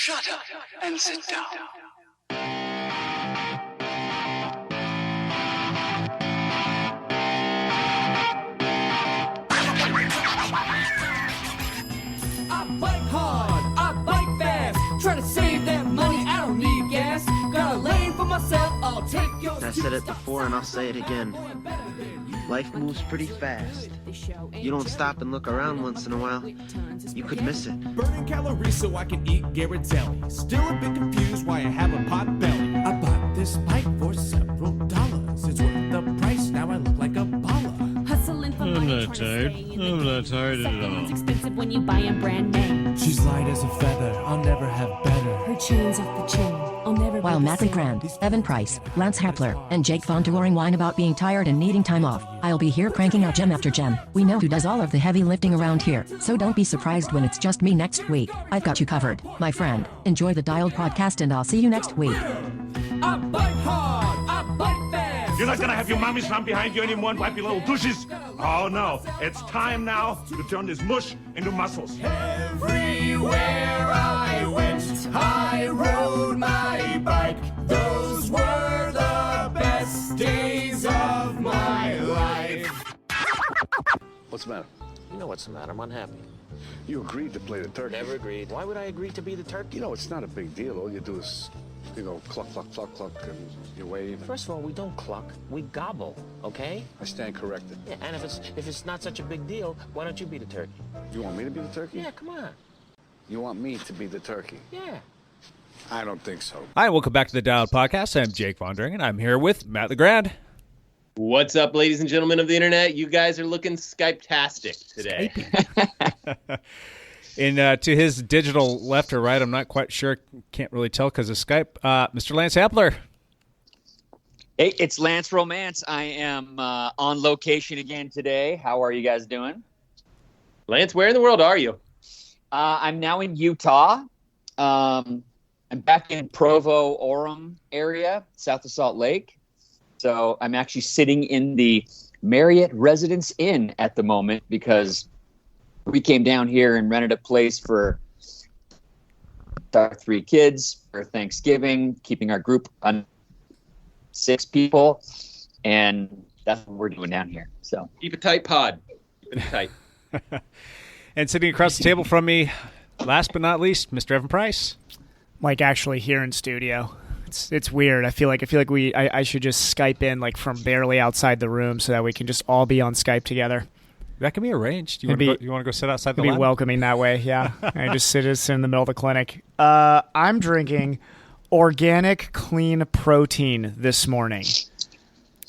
Shut up and sit down. I bike hard, I bike fast, try to save that money, I don't need gas. Got a lane for myself, I'll take yours. I said it before and I'll say it again. Life moves pretty fast. You don't stop and look around once in a while, you could miss it. Burning calories so I can eat Garrett's Deli. Still a bit confused why I have a pot belly. I bought this bike for several dollars. It's worth the price, now I look like a baller. Hustling for money, I'm not tired. I'm not tired at all. It's expensive when you buy a brand name. She's light as a feather, I'll never have better. Her chain's off the chain. I'll never While be Matt the same. Grand, Evan Price, Lance Hepler, and Jake Von Touring whine about being tired and needing time off, I'll be here cranking out gem after gem. We know who does all of the heavy lifting around here, so don't be surprised when it's just me next week. I've got you covered, my friend. Enjoy the Dialed podcast and I'll see you next week. I bike hard, I bike fast. You're not gonna have your mommies run behind you anymore and wipe your little douches. Oh no, it's time now to turn this mush into muscles. Everywhere I went, I rode my bike. Those were the best days of my life. What's the matter? You know what's the matter. I'm unhappy. You agreed to play the turkey. Never agreed. Why would I agree to be the turkey? You know, it's not a big deal. All you do is, cluck, cluck, cluck, cluck, and you wave. First of all, we don't cluck. We gobble, okay? I stand corrected. Yeah, and if it's not such a big deal, why don't you be the turkey? You want me to be the turkey? Yeah, come on. You want me to be the turkey? Yeah. I don't think so. Hi, welcome back to the Dialed Podcast. I'm Jake Von Touring, and I'm here with Matt LeGrand. What's up, ladies and gentlemen of the internet? You guys are looking Skype-tastic today. And to his digital left or right, I'm not quite sure. Can't really tell because of Skype. Mr. Lance Hepler. Hey, it's Lance Romance. I am on location again today. How are you guys doing? Lance, where in the world are you? I'm now in Utah. I'm back in Provo, Orem area, south of Salt Lake. So I'm actually sitting in the Marriott Residence Inn at the moment because we came down here and rented a place for our 3 kids for Thanksgiving, keeping our group on 6 people, and that's what we're doing down here. So keep it tight, pod. Keep it tight. And sitting across the table from me, last but not least, Mr. Evan Price. Like actually here in studio. It's weird. I feel like I should just Skype in like from barely outside the room so that we can just all be on Skype together. That can be arranged. You want to go sit outside the lab? Be welcoming that way, yeah. I just sit in the middle of the clinic. I'm drinking organic clean protein this morning.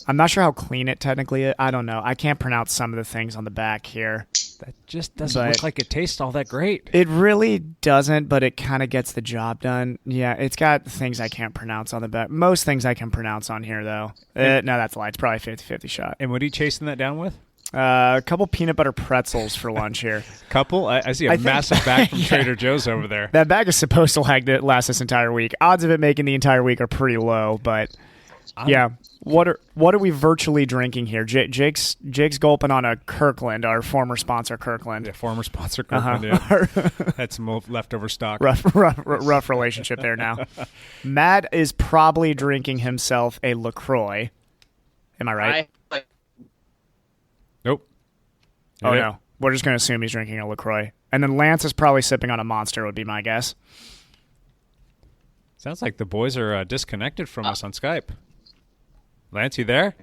I'm not sure how clean it technically is. I don't know. I can't pronounce some of the things on the back here. That just doesn't look like it tastes all that great. It really doesn't, but it kind of gets the job done. Yeah, it's got things I can't pronounce on the back. Most things I can pronounce on here, though. No, that's a lie. It's probably 50-50 shot. And what are you chasing that down with? A couple peanut butter pretzels for lunch here. Couple? I see a massive bag from Trader Joe's over there. That bag is supposed to last this entire week. Odds of it making the entire week are pretty low, but yeah. What are we virtually drinking here? Jake's gulping on a Kirkland, our former sponsor, Kirkland. Yeah, former sponsor, Kirkland. Yeah. Had some leftover stock. Rough relationship there now. Matt is probably drinking himself a LaCroix. Am I right? Nope. Oh, no. We're just going to assume he's drinking a LaCroix. And then Lance is probably sipping on a Monster would be my guess. Sounds like the boys are disconnected from us on Skype. Lance, you there?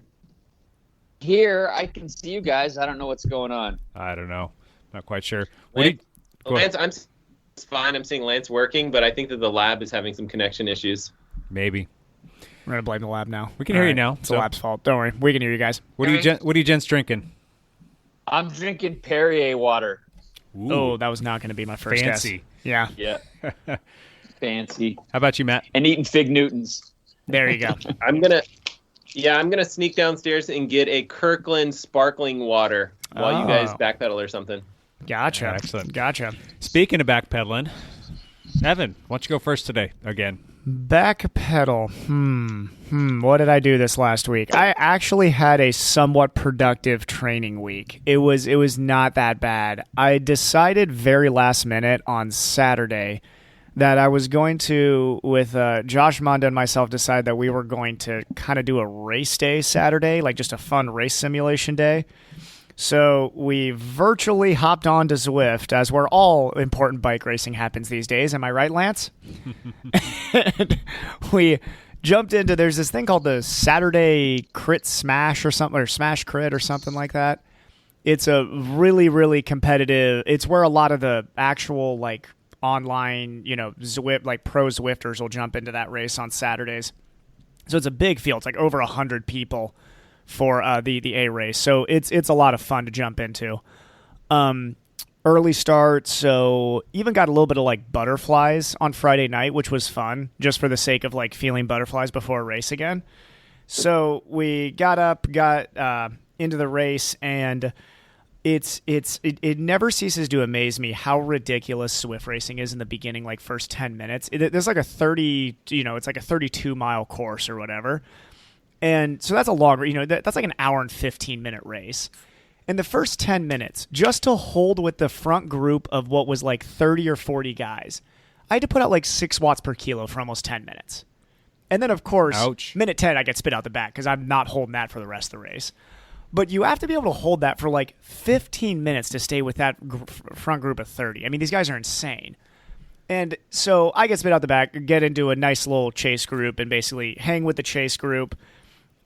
Here, I can see you guys. I don't know what's going on. I don't know. Not quite sure. Lance, it's fine. I'm seeing Lance working, but I think that the lab is having some connection issues. Maybe. We're going to blame the lab now. We can hear you now. It's the lab's fault. Don't worry. We can hear you guys. What are you gents drinking? I'm drinking Perrier water. Ooh. Oh, that was not going to be my first Fancy. guess. Yeah. Fancy. How about you, Matt? And eating Fig Newtons. There you go. I'm gonna sneak downstairs and get a Kirkland sparkling water while you guys backpedal or something. Gotcha. Excellent. Gotcha. Speaking of backpedaling, Evan, why don't you go first today again? Backpedal. What did I do this last week? I actually had a somewhat productive training week. It was not that bad. I decided very last minute on Saturday that I was going to, with Josh Monda and myself, decide that we were going to kind of do a race day Saturday, like just a fun race simulation day. So we virtually hopped on to Zwift, as where all important bike racing happens these days. Am I right, Lance? And we jumped into, there's this thing called the Saturday Crit Smash or something, or Smash Crit or something like that. It's a really, really competitive, it's where a lot of the actual like online, Zwift, like pro Zwifters will jump into that race on Saturdays. So it's a big field. It's like over 100 people for the A race. So it's a lot of fun to jump into. Early start, so even got a little bit of like butterflies on Friday night, which was fun, just for the sake of like feeling butterflies before a race again. So we got up, into the race, and it never ceases to amaze me how ridiculous Zwift racing is in the beginning, like first 10 minutes. There's like it's like a 32-mile course or whatever. And so that's a longer, that's like an hour and 15-minute race. In the first 10 minutes, just to hold with the front group of what was like 30 or 40 guys, I had to put out like 6 watts per kilo for almost 10 minutes. And then, of course, minute 10, I get spit out the back because I'm not holding that for the rest of the race. But you have to be able to hold that for like 15 minutes to stay with that front group of 30. I mean, these guys are insane. And so I get spit out the back, get into a nice little chase group, and basically hang with the chase group.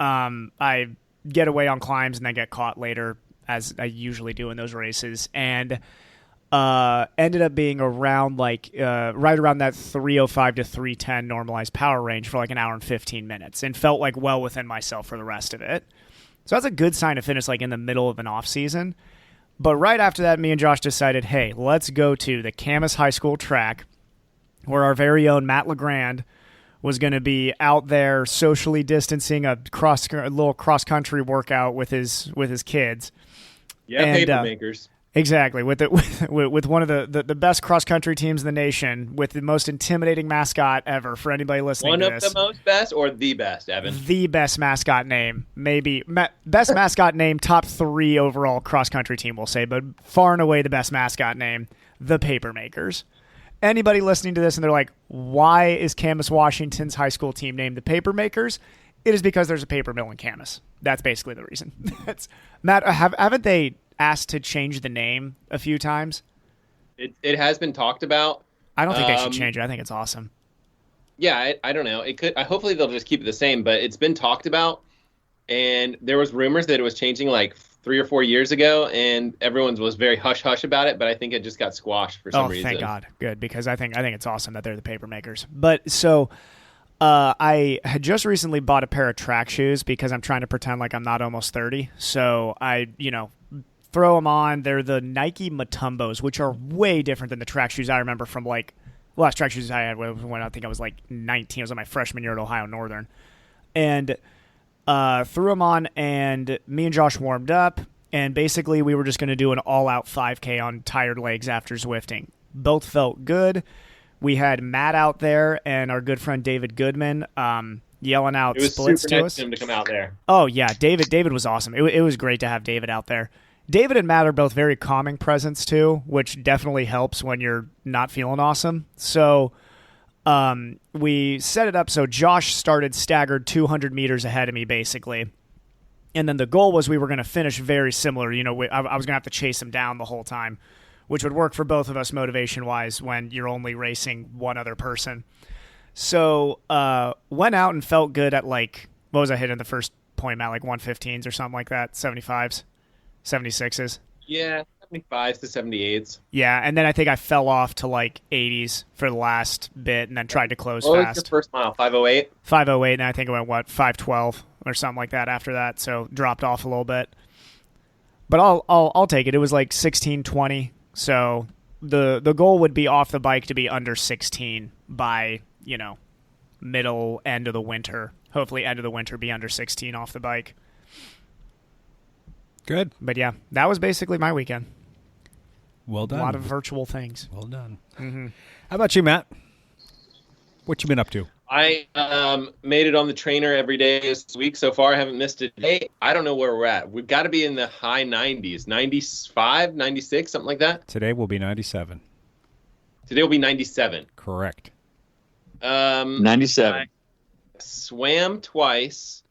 I get away on climbs and then get caught later, as I usually do in those races, and ended up being around right around that 305 to 310 normalized power range for like an hour and 15 minutes, and felt like well within myself for the rest of it. So that's a good sign to finish like in the middle of an off season. But right after that, me and Josh decided, hey, let's go to the Camas High School track, where our very own Matt LeGrand was going to be out there socially distancing a little cross country workout with his kids. Yeah, and, paper makers. Exactly, with one of the best cross country teams in the nation, with the most intimidating mascot ever for anybody listening to this. One of the most best, or the best, Evan? The best mascot name, maybe best mascot name, top 3 overall cross country team, we'll say, but far and away the best mascot name, the Paper Makers. Anybody listening to this and they're like, why is Camas, Washington's high school team named the Paper Makers? It is because there's a paper mill in Camas. That's basically the reason. Matt, haven't they asked to change the name a few times? It has been talked about. I don't think they should change it. I think it's awesome. Yeah, I don't know. It could. Hopefully they'll just keep it the same, but it's been talked about, and there was rumors that it was changing like 3 or 4 years ago, and everyone was very hush-hush about it, but I think it just got squashed for some reason. Oh, thank God. Good, because I think it's awesome that they're the Paper Makers. But so I had just recently bought a pair of track shoes because I'm trying to pretend like I'm not almost 30. So I, throw them on. They're the Nike Matumbos, which are way different than the track shoes I remember from like the last track shoes I had when I think I was like 19. It was on my freshman year at Ohio Northern. And threw them on, and me and Josh warmed up, and basically we were just going to do an all-out 5K on tired legs after Zwifting. Both felt good. We had Matt out there and our good friend David Goodman yelling out splits to us. It was super nice of him to come out there. Oh, yeah. David was awesome. It was great to have David out there. David and Matt are both very calming presence, too, which definitely helps when you're not feeling awesome. So we set it up so Josh started staggered 200 meters ahead of me, basically. And then the goal was we were going to finish very similar. I was going to have to chase him down the whole time, which would work for both of us motivation-wise when you're only racing one other person. So went out and felt good at like, what was I hitting the first point at, like 115s or something like that, 75s, 76s? Yeah, 75s to 78s. Yeah, and then I think I fell off to like 80s for the last bit and then tried to close fast. What was your first mile, 508? 508, and I think I went, 512 or something like that after that, so dropped off a little bit. But I'll take it. It was like 16:20. So the goal would be off the bike to be under 16 by, middle, end of the winter. Hopefully end of the winter be under 16 off the bike. Good. But yeah, that was basically my weekend. Well done. A lot of virtual things. Well done. Mm-hmm. How about you, Matt? What you been up to? I made it on the trainer every day this week so far. I haven't missed a day. I don't know where we're at. We've got to be in the high 90s, 95, 96, something like that. Today will be 97. Today will be 97. Correct. 97. I swam twice.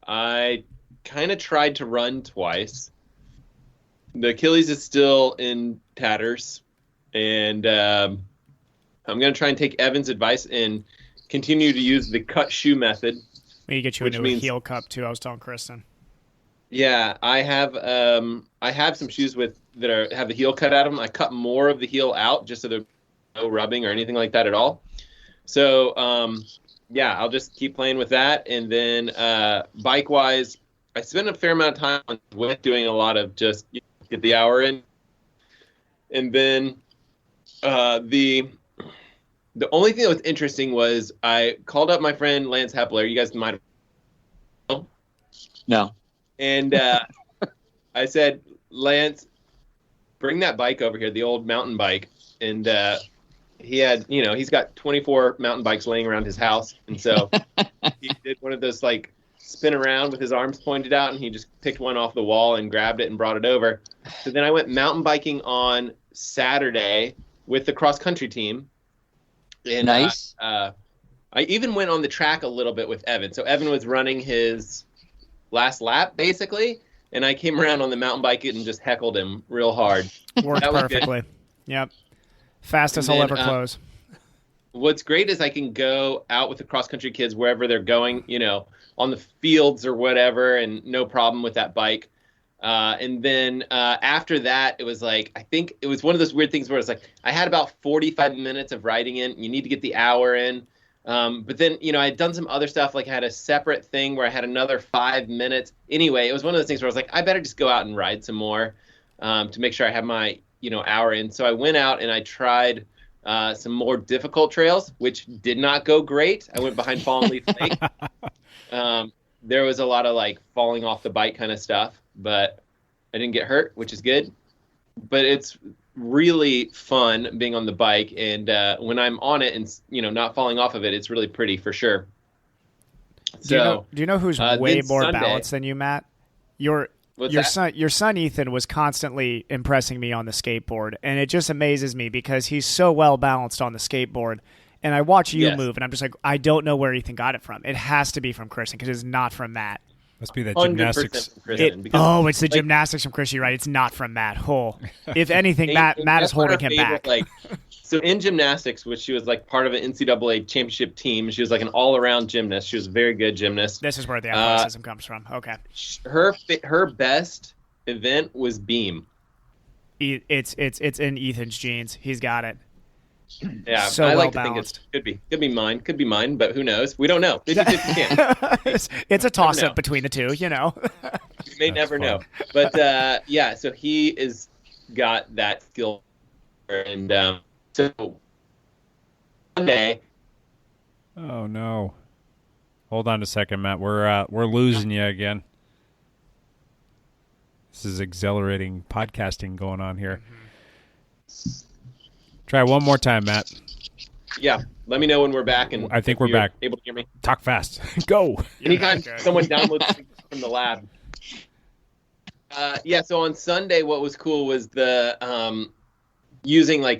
I kind of tried to run twice. The Achilles is still in tatters, and I'm going to try and take Evan's advice and continue to use the cut shoe method. Maybe get you into a heel cup too. I was telling Kristen. Yeah, I have some shoes that have the heel cut out of them. I cut more of the heel out just so there's no rubbing or anything like that at all. So I'll just keep playing with that, and then bike wise, I spent a fair amount of time on Zwift doing a lot of just get the hour in, and then the only thing that was interesting was I called up my friend Lance Hepler. You guys might have no. And I said, Lance, bring that bike over here, the old mountain bike. And he had, he's got 24 mountain bikes laying around his house. And so he did one of those, like, spin around with his arms pointed out, and he just picked one off the wall and grabbed it and brought it over. So then I went mountain biking on Saturday with the cross-country team. And nice. I even went on the track a little bit with Evan. So Evan was running his last lap, basically, and I came around on the mountain bike and just heckled him real hard. Worked perfectly. Yep. Fastest I'll ever close. What's great is I can go out with the cross-country kids wherever they're going, on the fields or whatever, and no problem with that bike. And then after that, it was like, I think it was one of those weird things where it's like I had about 45 minutes of riding in. You need to get the hour in. But then, I had done some other stuff, like I had a separate thing where I had another 5 minutes. Anyway, it was one of those things where I was like, I better just go out and ride some more to make sure I have my, hour in. So I went out and I tried some more difficult trails, which did not go great. I went behind Fallen Leaf Lake. There was a lot of like falling off the bike kind of stuff, but I didn't get hurt, which is good. But it's really fun being on the bike, and when I'm on it and not falling off of it, it's really pretty for sure. Do you know who's way more Sunday, balanced than you, Matt? Your son Ethan was constantly impressing me on the skateboard, and it just amazes me because he's so well balanced on the skateboard. And I watch you move, and I'm just like, I don't know where Ethan got it from. It has to be from Kristen because it's not from Matt. Must be the gymnastics. It's the gymnastics from Chris. You're right. It's not from Matt. If anything, Matt is holding him back. So in gymnastics, which she was like part of an NCAA championship team, she was like an all-around gymnast. She was a very good gymnast. This is where the athleticism comes from. Okay. Her best event was beam. It's in Ethan's genes. He's got it. Yeah, so I like well to think could be mine, but who knows? We don't know. 50-50 chance. It's a toss-up between the two, You may never know. But so he is got that skill, and so Monday. Oh no! Hold on a second, Matt. We're losing you again. This is exhilarating podcasting going on here. Try one more time, Matt. Yeah, let me know when we're back. And I think we're back. Able to hear me? Talk fast. Go. Anytime someone downloads from the lab. So on Sunday, what was cool was the using I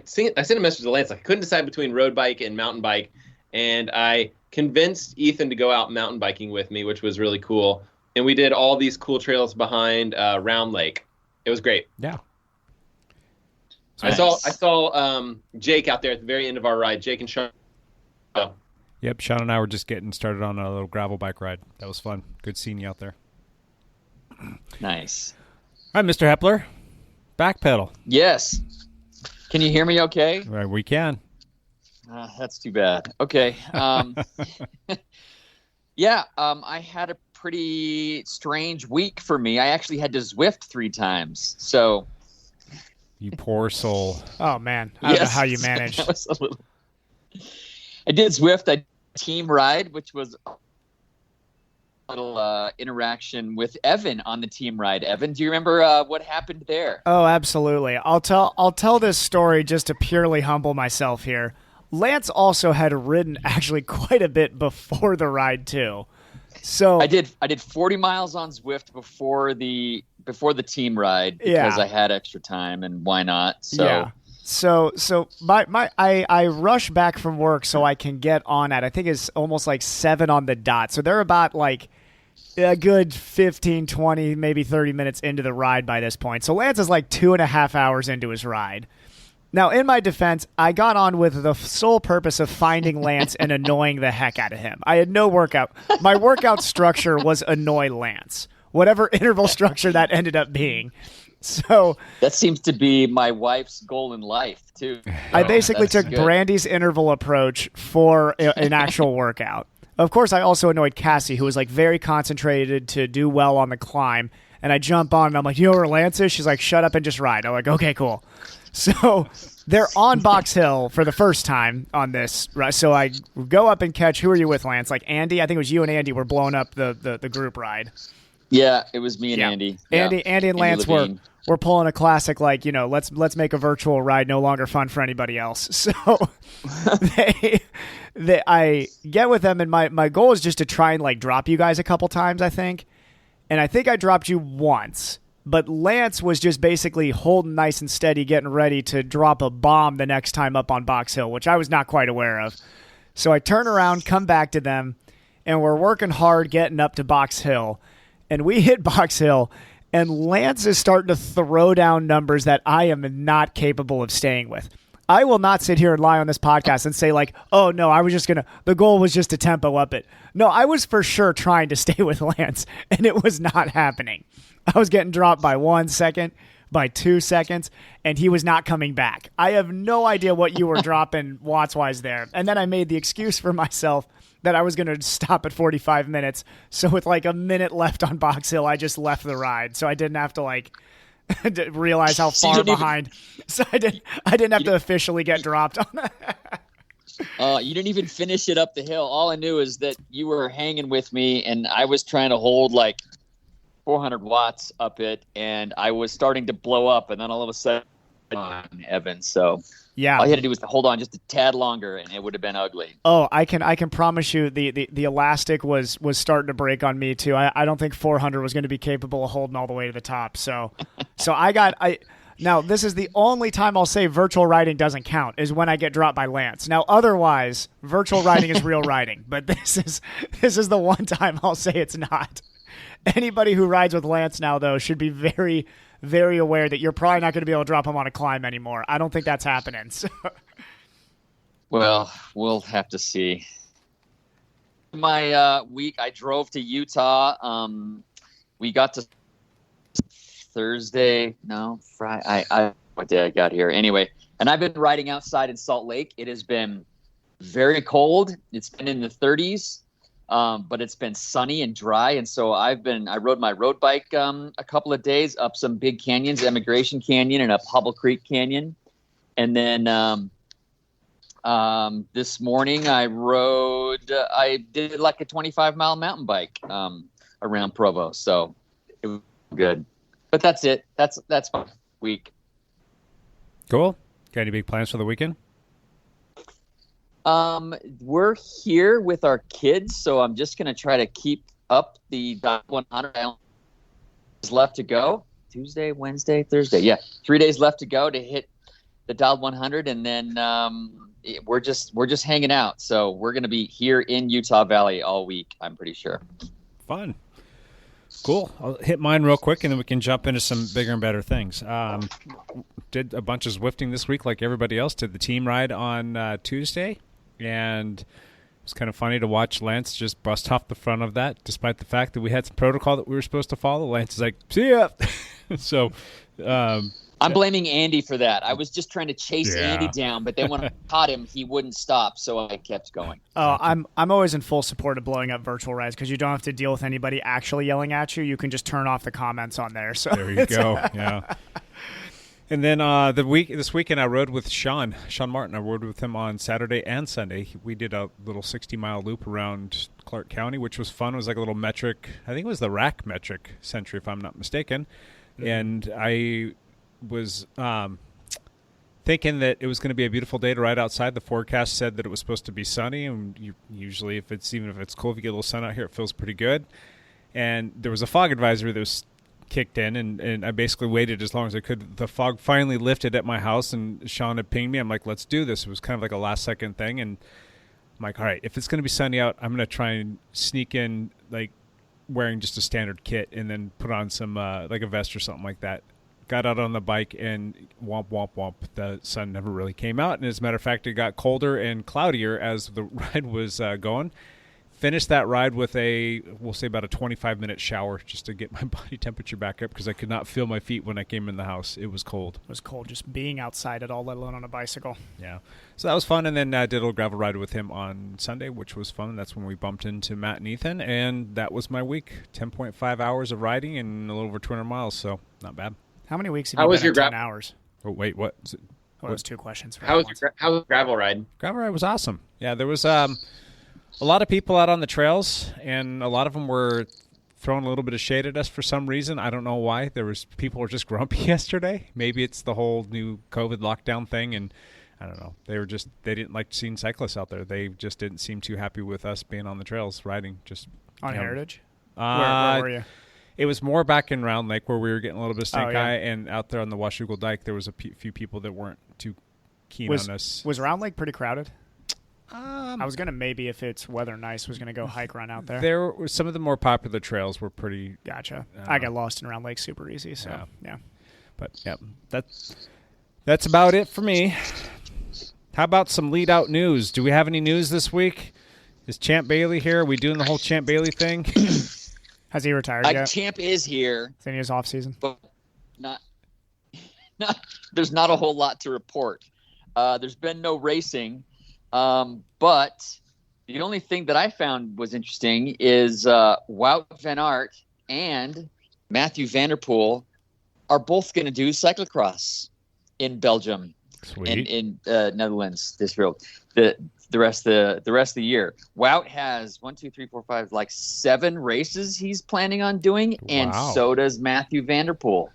sent a message to Lance. Like, I couldn't decide between road bike and mountain bike, and I convinced Ethan to go out mountain biking with me, which was really cool. And we did all these cool trails behind Round Lake. It was great. Yeah. Nice. I saw Jake out there at the very end of our ride. Jake and Sean. Yep, Sean and I were just getting started on a little gravel bike ride. That was fun. Good seeing you out there. Nice. All right, Mr. Hepler. Backpedal. Yes. Can you hear me okay? Right, we can. That's too bad. Okay. I had a pretty strange week for me. I actually had to Zwift 3 times. So... You poor soul. Oh, man. I don't know how you managed. I did Zwift. I team ride, which was a little interaction with Evan on the team ride. Evan, do you remember what happened there? Oh, absolutely. I'll tell this story just to purely humble myself here. Lance also had ridden actually quite a bit before the ride, too. So I did 40 miles on Zwift before the team ride because I had extra time, and why not? So So I rush back from work so I can get on at, I think it's almost like 7 on the dot. So they're about like a good 15, 20, maybe 30 minutes into the ride by this point. So Lance is like 2.5 hours into his ride. Now, in my defense, I got on with the sole purpose of finding Lance and annoying the heck out of him. I had no workout. My workout structure was annoy Lance, whatever interval structure that ended up being. So that seems to be my wife's goal in life, too. I basically took Brandy's interval approach for an actual workout. Of course, I also annoyed Cassie, who was like very concentrated to do well on the climb. And I jump on and I'm like, you know where Lance is? She's like, shut up and just ride. I'm like, okay, cool. So they're on Box Hill for the first time on this. Right? So I go up and catch. Who are you with, Lance? Like Andy? I think it was you and Andy were blowing up the group ride. Yeah, it was me and Andy. Andy and Lance were pulling a classic, like, you know, let's make a virtual ride no longer fun for anybody else. So I get with them, and my goal is just to try and like drop you guys a couple times, I think. And I think I dropped you once. But Lance was just basically holding nice and steady, getting ready to drop a bomb the next time up on Box Hill, which I was not quite aware of. So I turn around, come back to them, and we're working hard getting up to Box Hill. And we hit Box Hill, and Lance is starting to throw down numbers that I am not capable of staying with. I will not sit here and lie on this podcast and say like, oh, no, the goal was just to tempo up it. No, I was for sure trying to stay with Lance, and it was not happening. I was getting dropped by 1 second, by 2 seconds, and he was not coming back. I have no idea what you were dropping watts-wise there. And then I made the excuse for myself that I was going to stop at 45 minutes. So with like a minute left on Box Hill, I just left the ride. So I didn't have to like realize how far behind. So I didn't have to officially get dropped on that. You didn't even finish it up the hill. All I knew is that you were hanging with me, and I was trying to hold like 400 watts up it, and I was starting to blow up, and then all of a sudden, Evan. So yeah, all you had to do was to hold on just a tad longer, and it would have been ugly. Oh, I can promise you, the elastic was starting to break on me too. I don't think 400 was going to be capable of holding all the way to the top. So now this is the only time I'll say virtual riding doesn't count is when I get dropped by Lance. Now otherwise, virtual riding is real riding, but this is the one time I'll say it's not. Anybody who rides with Lance now, though, should be very, very aware that you're probably not going to be able to drop him on a climb anymore. I don't think that's happening. So. Well, we'll have to see. My week, I drove to Utah. We got to Friday. What day I got here? Anyway, and I've been riding outside in Salt Lake. It has been very cold. It's been in the 30s. But it's been sunny and dry, and so I rode my road bike a couple of days up some big canyons, Emigration Canyon and up Hubble Creek Canyon, and then this morning I did like a 25-mile mountain bike around Provo, so it was good. But that's it. That's my week. Cool. Got any big plans for the weekend? We're here with our kids, so I'm just going to try to keep up the 100 days left to go. Tuesday, Wednesday, Thursday. Yeah, 3 days left to go to hit the dialed 100, and then we're just hanging out. So we're going to be here in Utah Valley all week, I'm pretty sure. Fun. Cool. I'll hit mine real quick, and then we can jump into some bigger and better things. Did a bunch of Zwifting this week like everybody else. Did the team ride on Tuesday. And it's kind of funny to watch Lance just bust off the front of that, despite the fact that we had some protocol that we were supposed to follow. Lance is like, see ya. So I'm blaming Andy for that. I was just trying to chase Andy down, but then when I caught him, he wouldn't stop, so I kept going. Oh, I'm always in full support of blowing up virtual rides because you don't have to deal with anybody actually yelling at you. You can just turn off the comments on there. So there you go. Yeah. And then this weekend I rode with Sean Martin. I rode with him on Saturday and Sunday. We did a little 60-mile loop around Clark County, which was fun. It was like a little metric. I think it was the rack metric century, if I'm not mistaken. Mm-hmm. And I was thinking that it was going to be a beautiful day to ride outside. The forecast said that it was supposed to be sunny, and usually even if it's cold, if you get a little sun out here, it feels pretty good. And there was a fog advisory that was kicked in, and I basically waited as long as I could. The fog finally lifted at my house, and Sean had pinged me. I'm like, let's do this. It was kind of like a last-second thing, and I'm like, all right, if it's going to be sunny out, I'm going to try and sneak in, like, wearing just a standard kit and then put on some, like a vest or something like that. Got out on the bike, and womp, womp, womp, the sun never really came out. And as a matter of fact, it got colder and cloudier as the ride was going. Finished that ride with we'll say about a 25-minute shower just to get my body temperature back up because I could not feel my feet when I came in the house. It was cold. It was cold just being outside at all, let alone on a bicycle. Yeah. So that was fun. And then I did a little gravel ride with him on Sunday, which was fun. That's when we bumped into Matt and Ethan. And that was my week. 10.5 hours of riding and a little over 200 miles. So not bad. How many weeks have you been at 10 hours? Oh, wait, what? That was two questions. How was the gravel ride? Gravel ride was awesome. Yeah, there was a lot of people out on the trails, and a lot of them were throwing a little bit of shade at us for some reason. I don't know why. People were just grumpy yesterday. Maybe it's the whole new COVID lockdown thing, and I don't know. They didn't like seeing cyclists out there. They just didn't seem too happy with us being on the trails riding. Just on Heritage? Where were you? It was more back in Round Lake where we were getting a little bit of stink eye, and out there on the Washougal Dike, there was a few people that weren't too keen on us. Was Round Lake pretty crowded? I was gonna maybe if it's weather nice was gonna go hike run out there. There were some of the more popular trails were pretty. Gotcha. I got lost in Round Lake super easy. So yeah. But yeah, that's about it for me. How about some lead out news? Do we have any news this week? Is Champ Bailey here? Are we doing the whole Champ Bailey thing? Has he retired yet? Champ is here. It's in his off season, but not. There's not a whole lot to report. There's been no racing. But the only thing that I found was interesting is Wout van Aert and Matthew van der Poel are both going to do cyclocross in Belgium and in Netherlands this year. The rest of the year. Wout has 7 races he's planning on doing, and so does Matthew van der Poel.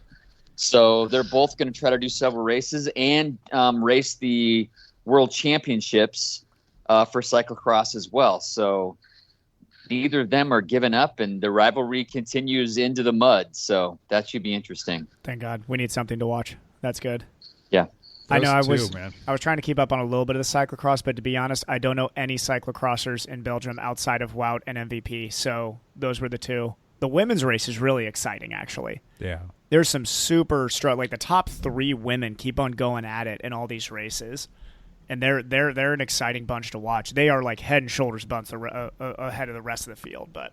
So they're both going to try to do several races and race the World Championships for cyclocross as well. So neither of them are giving up, and the rivalry continues into the mud. So that should be interesting. Thank God. We need something to watch. That's good. Yeah. I know I was trying to keep up on a little bit of the cyclocross, but to be honest, I don't know any cyclocrossers in Belgium outside of Wout and MVP. So those were the two. The women's race is really exciting, actually. Yeah. There's some super strong, like the top 3 women keep on going at it in all these races. And they're an exciting bunch to watch. They are like head and shoulders bunch ahead of the rest of the field. But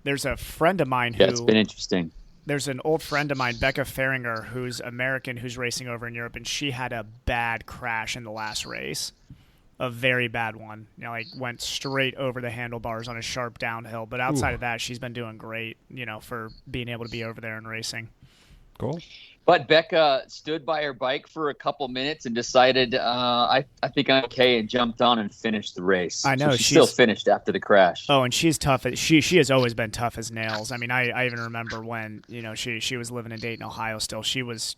there's a friend of mine who... Yeah, it's been interesting. There's an old friend of mine, Becca Faringer, who's American, who's racing over in Europe, and she had a bad crash in the last race. A very bad one. Went straight over the handlebars on a sharp downhill. But outside of that, she's been doing great, for being able to be over there and racing. Cool. But Becca stood by her bike for a couple minutes and decided, I think I'm okay, and jumped on and finished the race. I know. So she's still finished after the crash. Oh, and she's tough. She has always been tough as nails. I mean, I even remember when, she was living in Dayton, Ohio still. She was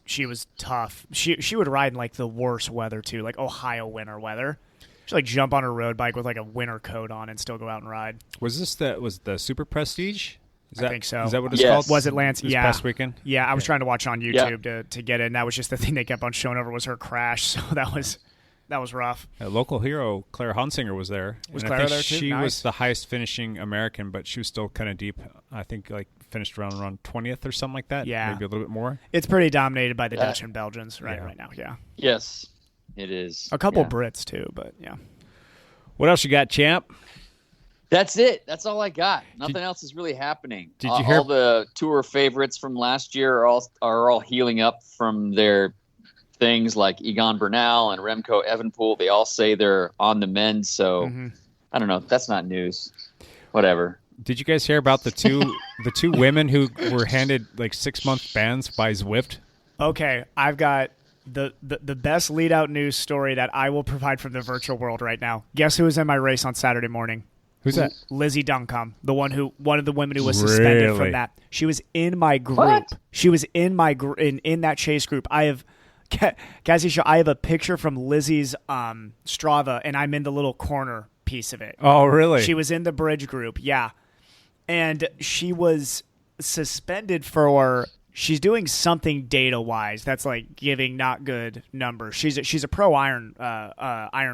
tough. She would ride in, like, the worst weather, too, like Ohio winter weather. She'd, like, jump on her road bike with, like, a winter coat on and still go out and ride. Was the Super Prestige? I think so. Is that what it's called? Was it Lance? This past weekend? Yeah, I was trying to watch on YouTube to get it, and that was just the thing they kept on showing over was her crash. So that was rough. A local hero, Claire Hunsinger, was there. Was Claire there too? She Nice. was the highest finishing American, but she was still kind of deep. I think finished around 20th or something like that. Yeah, maybe a little bit more. It's pretty dominated by the Dutch and Belgians right now. Yeah. Yes, it is. A couple Brits too, but yeah. What else you got, champ? That's it. That's all I got. Nothing else is really happening. Did you hear all the tour favorites from last year are all healing up from their things, like Egan Bernal and Remco Evenepoel? They all say they're on the mend. So I don't know. That's not news. Whatever. Did you guys hear about the two women who were handed like 6-month bans by Zwift? Okay, I've got the best lead out news story that I will provide from the virtual world right now. Guess who was in my race on Saturday morning? Who's that? Lizzie Duncombe, one of the women who was suspended from that. She was in my group. What? She was in my in that chase group. I have Cassie show. I have a picture from Lizzie's Strava, and I'm in the little corner piece of it. Oh, really? She was in the bridge group. Yeah, and she was suspended for she's doing something data wise that's like giving not good numbers. She's a pro iron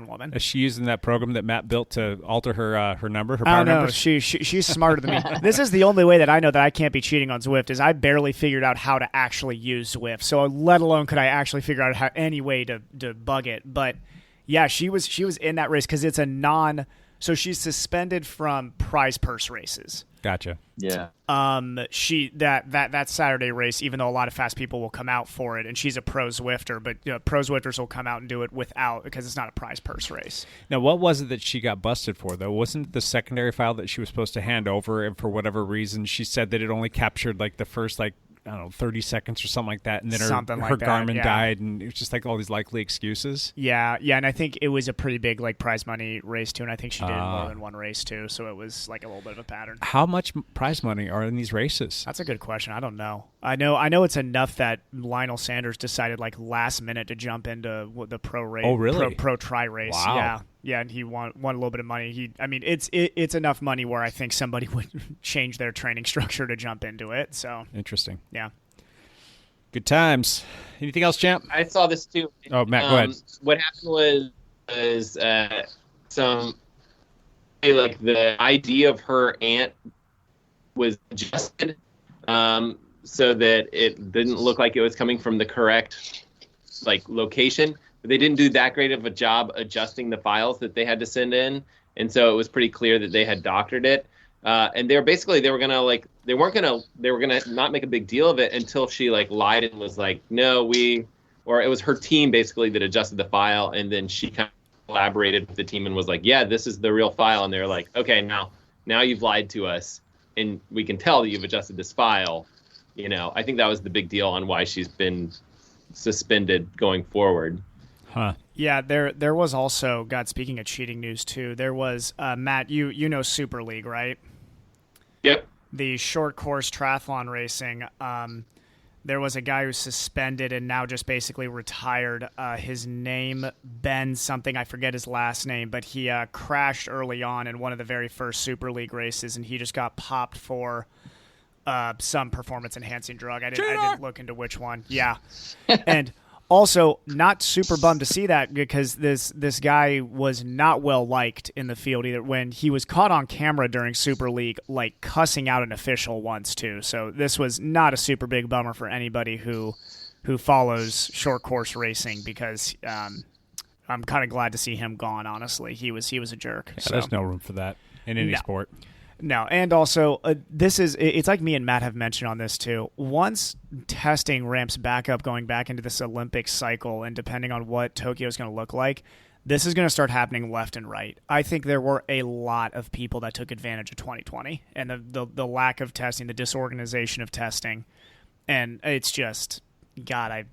woman. Is she using that program that Matt built to alter her number, her power numbers? She's smarter than me. This is the only way that I know that I can't be cheating on Zwift is I barely figured out how to actually use Zwift. So let alone could I actually figure out any way to bug it. But yeah, she was in that race because it's a so she's suspended from prize purse races. Gotcha. Yeah. That Saturday race, even though a lot of fast people will come out for it, and she's a pro Zwifter, but pro Zwifters will come out and do it without because it's not a prize purse race. Now, what was it that she got busted for, though? Wasn't it the secondary file that she was supposed to hand over, and for whatever reason, she said that it only captured like the first 30 seconds or something like that, and then her Garmin died, and it was just like all these likely excuses. Yeah, and I think it was a pretty big like prize money race too, and I think she did more than one race too, so it was like a little bit of a pattern. How much prize money are in these races? That's a good question. I don't know. I know it's enough that Lionel Sanders decided like last minute to jump into the pro race. Oh, really? Pro tri race. Wow. Yeah, and he won a little bit of money. It's enough money where I think somebody would change their training structure to jump into it. So interesting. Yeah. Good times. Anything else, champ? I saw this too. Oh, Matt, go ahead. What happened was some like the ID of her aunt was adjusted so that it didn't look like it was coming from the correct like location. But they didn't do that great of a job adjusting the files that they had to send in, and so it was pretty clear that they had doctored it. And they were gonna not make a big deal of it until she like lied and was like, no, or it was her team basically that adjusted the file, and then she kind of collaborated with the team and was like, yeah, this is the real file, and they're like, okay, now you've lied to us, and we can tell that you've adjusted this file. I think that was the big deal on why she's been suspended going forward. Huh. Yeah, there was also, God, speaking of cheating news too, there was Matt, you know Super League, right? Yep. The short course triathlon racing. There was a guy who's suspended and now just basically retired. His name, Ben something, I forget his last name, but he crashed early on in one of the very first Super League races, and he just got popped for some performance-enhancing drug. I didn't look into which one. Yeah. And also, not super bummed to see that because this guy was not well liked in the field either. When he was caught on camera during Super League, like cussing out an official once too. So this was not a super big bummer for anybody who follows short course racing because I'm kind of glad to see him gone. Honestly, he was a jerk. Yeah, so. There's no room for that in any sport. No, and also it's like me and Matt have mentioned on this too. Once testing ramps back up, going back into this Olympic cycle, and depending on what Tokyo is going to look like, this is going to start happening left and right. I think there were a lot of people that took advantage of 2020 and the lack of testing, the disorganization of testing, and it's just, God,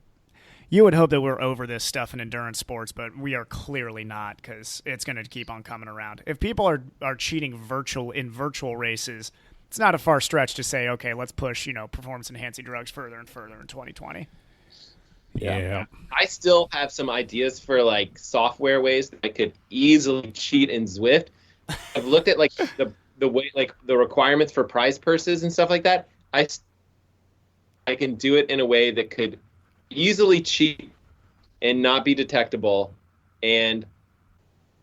you would hope that we're over this stuff in endurance sports, but we are clearly not because it's going to keep on coming around. If people are cheating in virtual races, it's not a far stretch to say, okay, let's push performance-enhancing drugs further and further in 2020. Yeah. I still have some ideas for like software ways that I could easily cheat in Zwift. I've looked at like the way like the requirements for prize purses and stuff like that. I can do it in a way that could easily cheat and not be detectable, and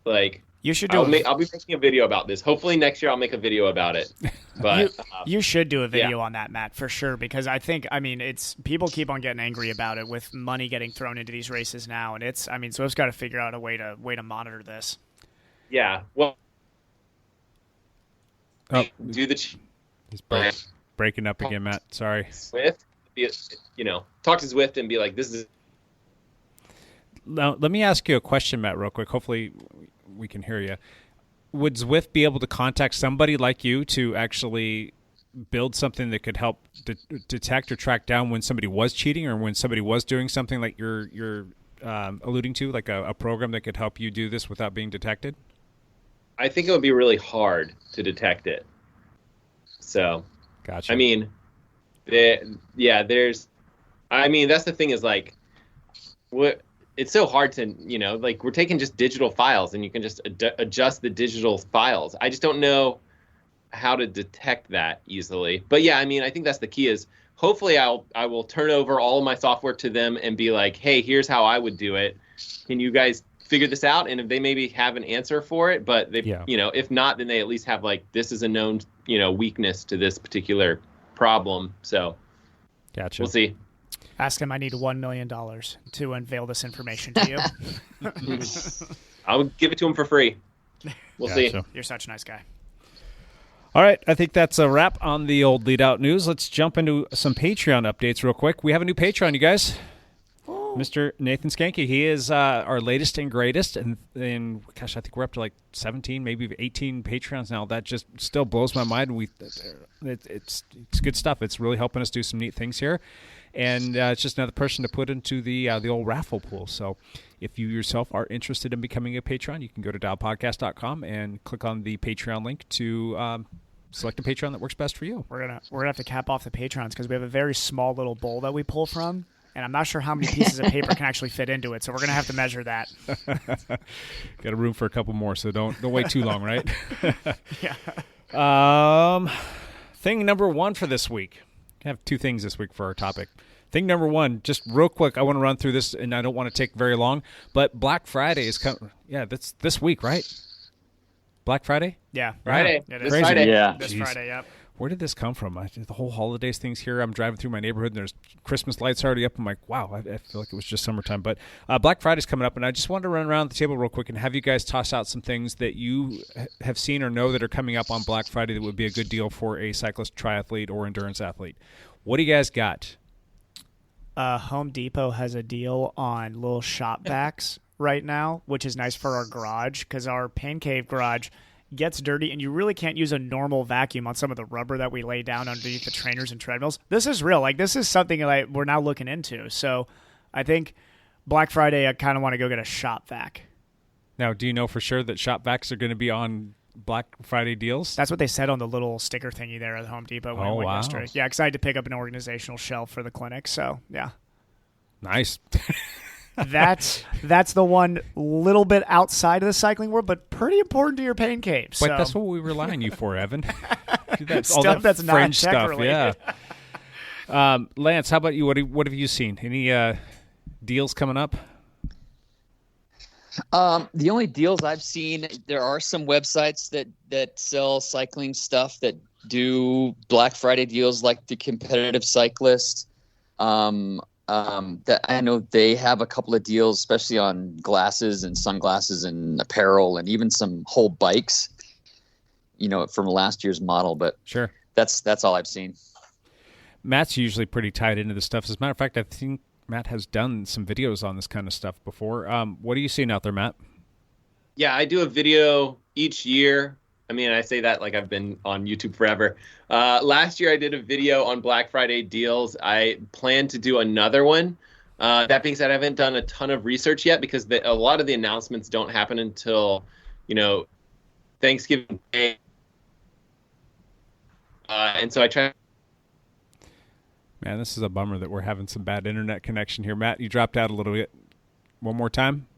like you should I'll be making a video about this. Hopefully next year I'll make a video about it. But you should do a video on that, Matt, for sure, because it's people keep on getting angry about it with money getting thrown into these races now, and Swift's got to figure out a way to monitor this. Yeah, well, do the he's breaking up again, Matt. Sorry. Swift. Talk to Zwift and be like, this is. Now, let me ask you a question, Matt, real quick. Hopefully we can hear you. Would Zwift be able to contact somebody like you to actually build something that could help detect or track down when somebody was cheating or when somebody was doing something like you're alluding to, like a program that could help you do this without being detected? I think it would be really hard to detect it. So, gotcha. That's the thing is like, it's so hard to, like we're taking just digital files and you can just adjust the digital files. I just don't know how to detect that easily. But yeah, I think that's the key is hopefully I will turn over all of my software to them and be like, hey, here's how I would do it. Can you guys figure this out? And if they maybe have an answer for it, but they, if not, then they at least have like, this is a known, weakness to this particular problem. So gotcha. We'll see. Ask him I need $1 million to unveil this information to you. I'll give it to him for free. We'll see. You're such a nice guy. All right, I think that's a wrap on the old lead out news. Let's jump into some Patreon updates real quick. We have a new Patreon, you guys. Mr. Nathan Skanke. He is our latest and greatest. And gosh, I think we're up to like 17, maybe 18 Patreons now. That just still blows my mind. It's good stuff. It's really helping us do some neat things here. And it's just another person to put into the old raffle pool. So if you yourself are interested in becoming a patron, you can go to dialpodcast.com and click on the Patreon link to select a Patreon that works best for you. We're gonna have to cap off the patrons because we have a very small little bowl that we pull from, and I'm not sure how many pieces of paper can actually fit into it. So we're gonna have to measure that. Got a room for a couple more, so don't wait too long, right? Yeah. Thing number one for this week. I have two things this week for our topic. Thing number one, just real quick, I want to run through this, and I don't want to take very long, but Black Friday is coming. Yeah, that's this week, right? Black Friday? Yeah. Friday. Yeah, this Friday. Yeah. This Friday, yep. Where did this come from? The whole holidays thing's here. I'm driving through my neighborhood, and there's Christmas lights already up. I'm like, wow, I feel like it was just summertime. But Black Friday's coming up, and I just wanted to run around the table real quick and have you guys toss out some things that you have seen or know that are coming up on Black Friday that would be a good deal for a cyclist, triathlete, or endurance athlete. What do you guys got? Home Depot has a deal on little shop vacs right now, which is nice for our garage because our pain cave garage gets dirty, and you really can't use a normal vacuum on some of the rubber that we lay down underneath the trainers and treadmills. This is real. Like, this is something like we're now looking into. So I think Black Friday, I kind of want to go get a shop vac. Now, do you know for sure that shop vacs are going to be on Black Friday deals? That's what they said on the little sticker thingy there at the Home Depot when I went yesterday. Yeah, because I had to pick up an organizational shelf for the clinic. So, yeah. Nice. That's the one little bit outside of the cycling world, but pretty important to your pain cave. But that's what we rely on you for, Evan. That's stuff that's not fringe tech stuff, related. Yeah. Lance, how about you? What have you seen? Any deals coming up? The only deals I've seen, there are some websites that sell cycling stuff that do Black Friday deals, like the Competitive Cyclist. That I know they have a couple of deals, especially on glasses and sunglasses and apparel, and even some whole bikes, from last year's model. But sure, that's all I've seen. Matt's usually pretty tied into this stuff. As a matter of fact, I think Matt has done some videos on this kind of stuff before. What are you seeing out there, Matt? Yeah, I do a video each year. I mean, I say that like I've been on YouTube forever. Last year, I did a video on Black Friday deals. I plan to do another one. That being said, I haven't done a ton of research yet because a lot of the announcements don't happen until, Thanksgiving Day. And so I try. Man, this is a bummer that we're having some bad internet connection here. Matt, you dropped out a little bit. One more time.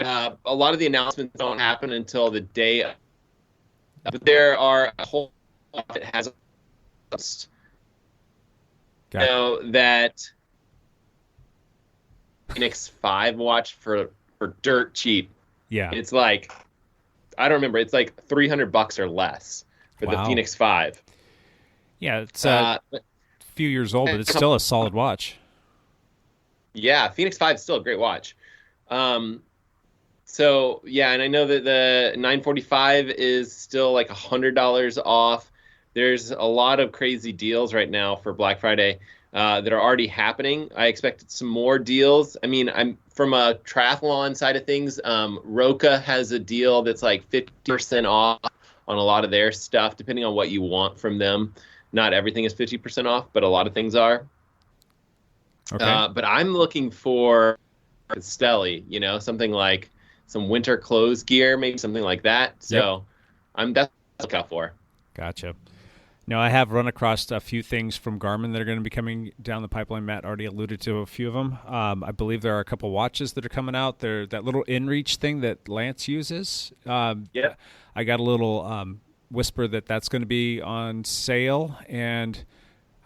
A lot of the announcements don't happen until the day. But there are a whole lot that has that Phoenix 5 watch for dirt cheap. Yeah. It's like, I don't remember. It's like $300 or less for the Phoenix 5. Yeah, it's a few years old, but it's still a solid watch. Yeah, Phoenix 5 is still a great watch. So, yeah, and I know that the 945 is still like $100 off. There's a lot of crazy deals right now for Black Friday that are already happening. I expected some more deals. I mean, I'm from a triathlon side of things. Roca has a deal that's like 50% off on a lot of their stuff, depending on what you want from them. Not everything is 50% off, but a lot of things are. Okay. But I'm looking for Stelli, something like some winter clothes gear, maybe something like that. So that's what I look out for. Gotcha. Now, I have run across a few things from Garmin that are going to be coming down the pipeline. Matt already alluded to a few of them. I believe there are a couple watches that are coming out. They're that little InReach thing that Lance uses. Yeah. I got a little whisper that that's going to be on sale, and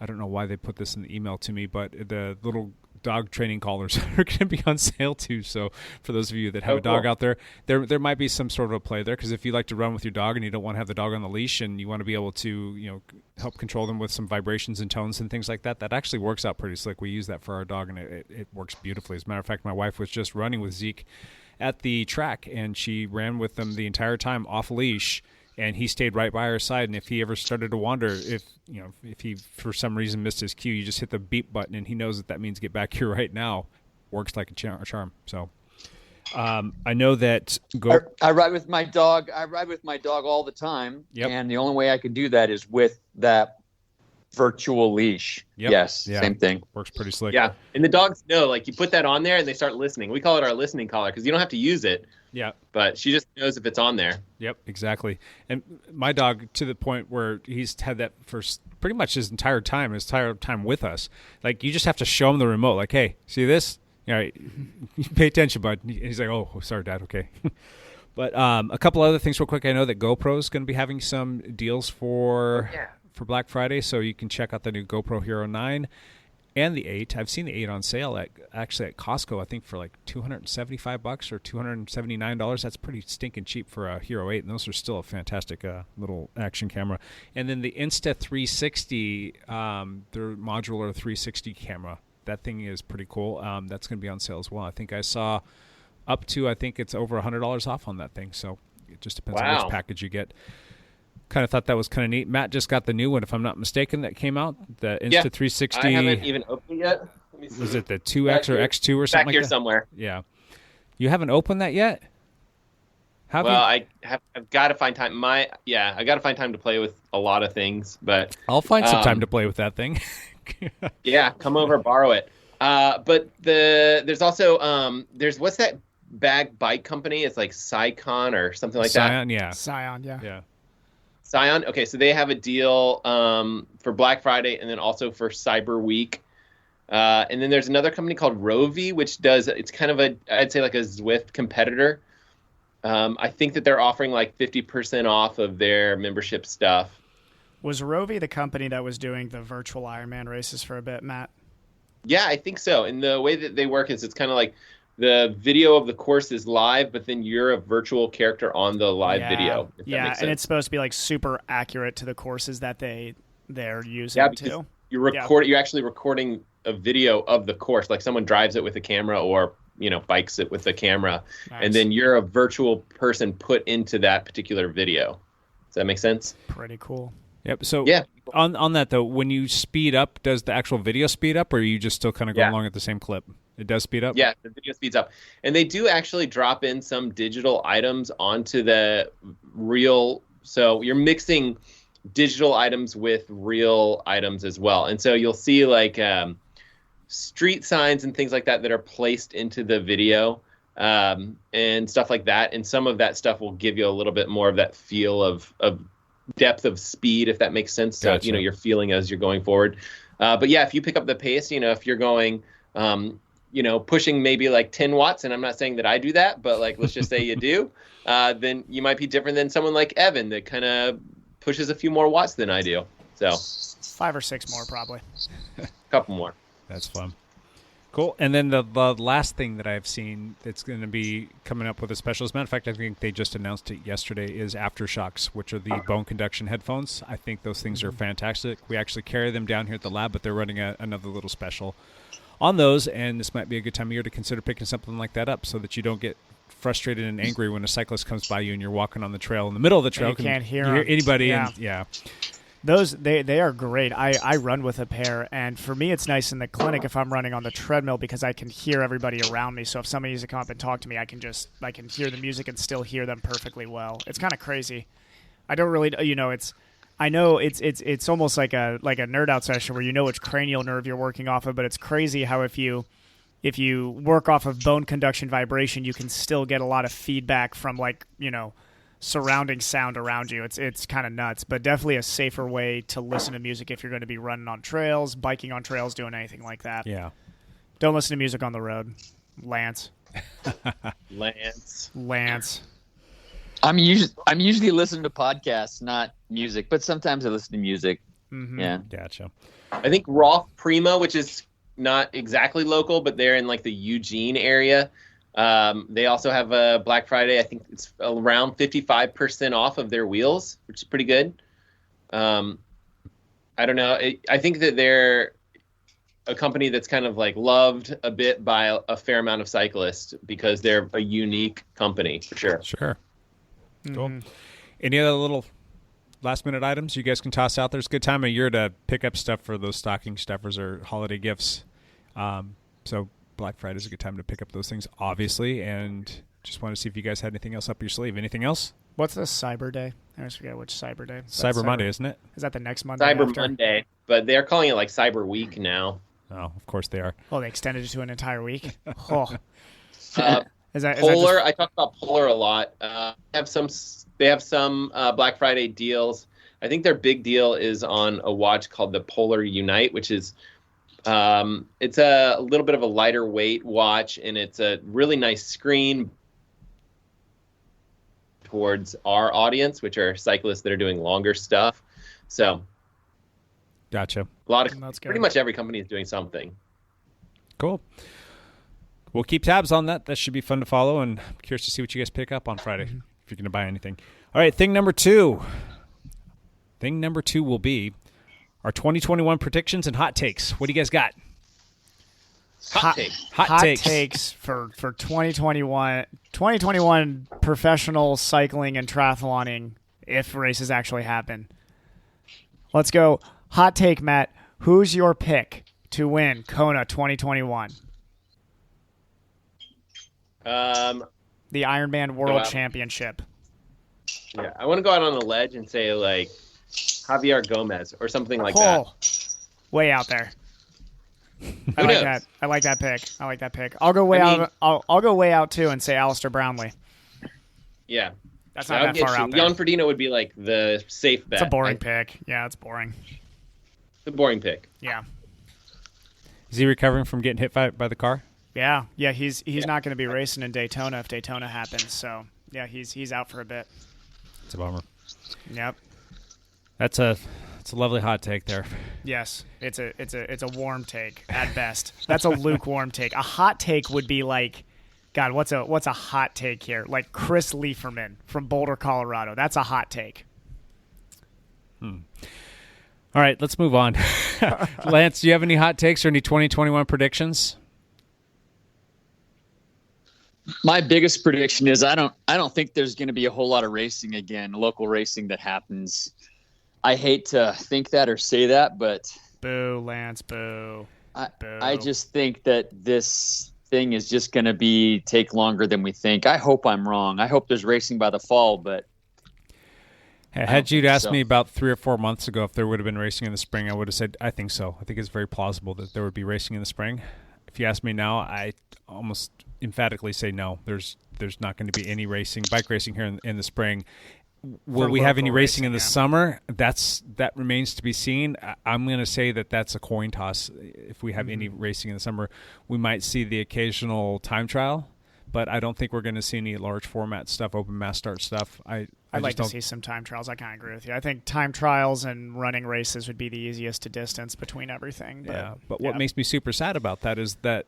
I don't know why they put this in the email to me, but the little dog training collars are going to be on sale too. So for those of you that have a dog out there, there might be some sort of a play there, because if you like to run with your dog and you don't want to have the dog on the leash and you want to be able to, help control them with some vibrations and tones and things like that, that actually works out pretty slick. We use that for our dog, and it works beautifully. As a matter of fact, my wife was just running with Zeke at the track, and she ran with them the entire time off leash, and he stayed right by her side. And if he ever started to wander, if he for some reason missed his cue, you just hit the beep button, and he knows that means get back here right now. Works like a charm. So I know that I ride with my dog. I ride with my dog all the time, and the only way I can do that is with that virtual leash. Yes, same thing. Works pretty slick. Yeah, and the dogs know, like, you put that on there and they start listening. We call it our listening collar, because you don't have to use it. Yeah. But she just knows if it's on there. Yep, exactly. And my dog, to the point where he's had that for pretty much his entire time with us. Like, you just have to show him the remote. Like, hey, see this? You pay attention, bud. And he's like, oh, sorry, Dad. Okay. But a couple other things real quick. I know that GoPro is going to be having some deals for Black Friday, so you can check out the new GoPro Hero 9 and the 8. I've seen the 8 on sale at Costco, I think for like $275 or $279. That's pretty stinking cheap for a Hero 8, and those are still a fantastic little action camera. And then the Insta360, their modular 360 camera, that thing is pretty cool. That's going to be on sale as well. I think I saw up to, I think it's over $100 off on that thing, so it just depends on which package you get. Kind of thought that was kind of neat. Matt just got the new one, if I'm not mistaken, that came out. The Insta360. I haven't even opened it yet. Let me see. Was it the 2X or X2 or something back here like that? somewhere? Yeah. You haven't opened that yet? I've got to find time. I got to find time to play with a lot of things, but I'll find some time to play with that thing. Yeah, come over, borrow it. But there's also there's what's that bike company? It's like Scion or something like that. Scion, yeah. Yeah. Scion. Okay, so they have a deal for Black Friday and then also for Cyber Week. And then there's another company called Rovi, which it's kind of I'd say like a Zwift competitor. I think that they're offering like 50% off of their membership stuff. Was Rovi the company that was doing the virtual Ironman races for a bit, Matt? Yeah, I think so. And the way that they work is it's kind of like the video of the course is live, but then you're a virtual character on the live video. If that makes sense. And it's supposed to be like super accurate to the courses that they're using too. You're actually recording a video of the course, like someone drives it with a camera or bikes it with a camera, and then you're a virtual person put into that particular video. Does that make sense? Pretty cool. Yep. So on that though, when you speed up, does the actual video speed up, or are you just still kind of going along at the same clip? It does speed up? Yeah, the video speeds up. And they do actually drop in some digital items onto the real. So you're mixing digital items with real items as well. And so you'll see like street signs and things like that are placed into the video and stuff like that. And some of that stuff will give you a little bit more of that feel of depth of speed, if that makes sense. So, Gotcha. You're feeling as you're going forward. But yeah, if you pick up the pace, if you're going, pushing maybe like 10 watts, and I'm not saying that I do that, but like, let's just say you do, then you might be different than someone like Evan that kind of pushes a few more watts than I do. So 5 or 6 more, probably. A couple more. That's fun. Cool. And then the last thing that I've seen that's going to be coming up with a special, as a matter of fact, I think they just announced it yesterday, is Aftershocks, which are the bone conduction headphones. I think those things are fantastic. We actually carry them down here at the lab, but they're running another little special on those, and this might be a good time of year to consider picking something like that up so that you don't get frustrated and angry when a cyclist comes by you and you're walking on the trail in the middle of the trail. And you can't hear anybody. Yeah. Those they are great. I run with a pair, and for me it's nice in the clinic if I'm running on the treadmill because I can hear everybody around me. So if somebody needs to come up and talk to me, I can hear the music and still hear them perfectly well. It's kind of crazy. I don't really, I know it's almost like a nerd out session where which cranial nerve you're working off of, but it's crazy how if you work off of bone conduction vibration, you can still get a lot of feedback from surrounding sound around you. It's kind of nuts, but definitely a safer way to listen to music if you're going to be running on trails, biking on trails, doing anything like that. Yeah. Don't listen to music on the road. Lance. I'm usually listening to podcasts, not music, but sometimes I listen to music. Mm-hmm. Yeah, Gotcha. I think Rolf Prima, which is not exactly local, but they're in like the Eugene area. They also have a Black Friday. I think it's around 55% off of their wheels, which is pretty good. I don't know. I think that they're a company that's kind of like loved a bit by a fair amount of cyclists because they're a unique company for sure. Sure. Cool. Mm-hmm. Any other little last minute items you guys can toss out there? It's a good time of year to pick up stuff for those stocking stuffers or holiday gifts. So Black Friday is a good time to pick up those things, obviously. And just want to see if you guys had anything else up your sleeve. Anything else? What's the Cyber Day? I always forget which Cyber Day. Cyber Monday, isn't it? Is that the next Monday? Cyber after? Monday, but they're calling it like Cyber Week now. Oh, of course they are. Oh, they extended it to an entire week. Oh. Is that Polar, just... I talk about Polar a lot. They have some Black Friday deals. I think their big deal is on a watch called the Polar Unite, which is it's a little bit of a lighter weight watch, and it's a really nice screen towards our audience, which are cyclists that are doing longer stuff. So, gotcha. A lot of pretty much every company is doing something. Cool. We'll keep tabs on that. That should be fun to follow, and I'm curious to see what you guys pick up on Friday if you're going to buy anything. All right, thing number two. Thing number two will be our 2021 predictions and hot takes. What do you guys got? Hot takes. Hot takes for 2021 professional cycling and triathloning if races actually happen. Let's go. Hot take, Matt. Who's your pick to win Kona 2021? The Ironman World Championship. Yeah, I want to go out on a ledge and say like Javier Gomez or something like that. Way out there. I like that. I like that pick. I'll go way out. I'll go way out too and say Alistair Brownlee. Yeah, that's not that far out there. Jan Frodeno would be like the safe bet. It's a boring pick. Yeah, it's boring. It's a boring pick. Yeah. Is he recovering from getting hit by the car? Yeah. He's not going to be racing in Daytona if Daytona happens. So yeah, he's out for a bit. It's a bummer. Yep. It's a lovely hot take there. Yes, it's a warm take at best. That's a lukewarm take. A hot take would be like, God, what's a hot take here? Like Chris Lieferman from Boulder, Colorado. That's a hot take. All right, let's move on. Lance, do you have any hot takes or any 2021 predictions? My biggest prediction is I don't think there's going to be a whole lot of racing again, local racing that happens. I hate to think that or say that, but boo, Lance, boo. I just think that this thing is just going to take longer than we think. I hope I'm wrong. I hope there's racing by the fall, but had you asked me about 3 or 4 months ago if there would have been racing in the spring, I would have said I think so. I think it's very plausible that there would be racing in the spring. If you ask me now, I almost emphatically say no. There's not going to be any bike racing here in the spring. Will we have any racing in the summer? That remains to be seen. I'm going to say that's a coin toss. If we have any racing in the summer, we might see the occasional time trial, but I don't think we're going to see any large format stuff, open mass start stuff. I'd like to see some time trials. I kind of agree with you. I think time trials and running races would be the easiest to distance between everything. But what makes me super sad about that is that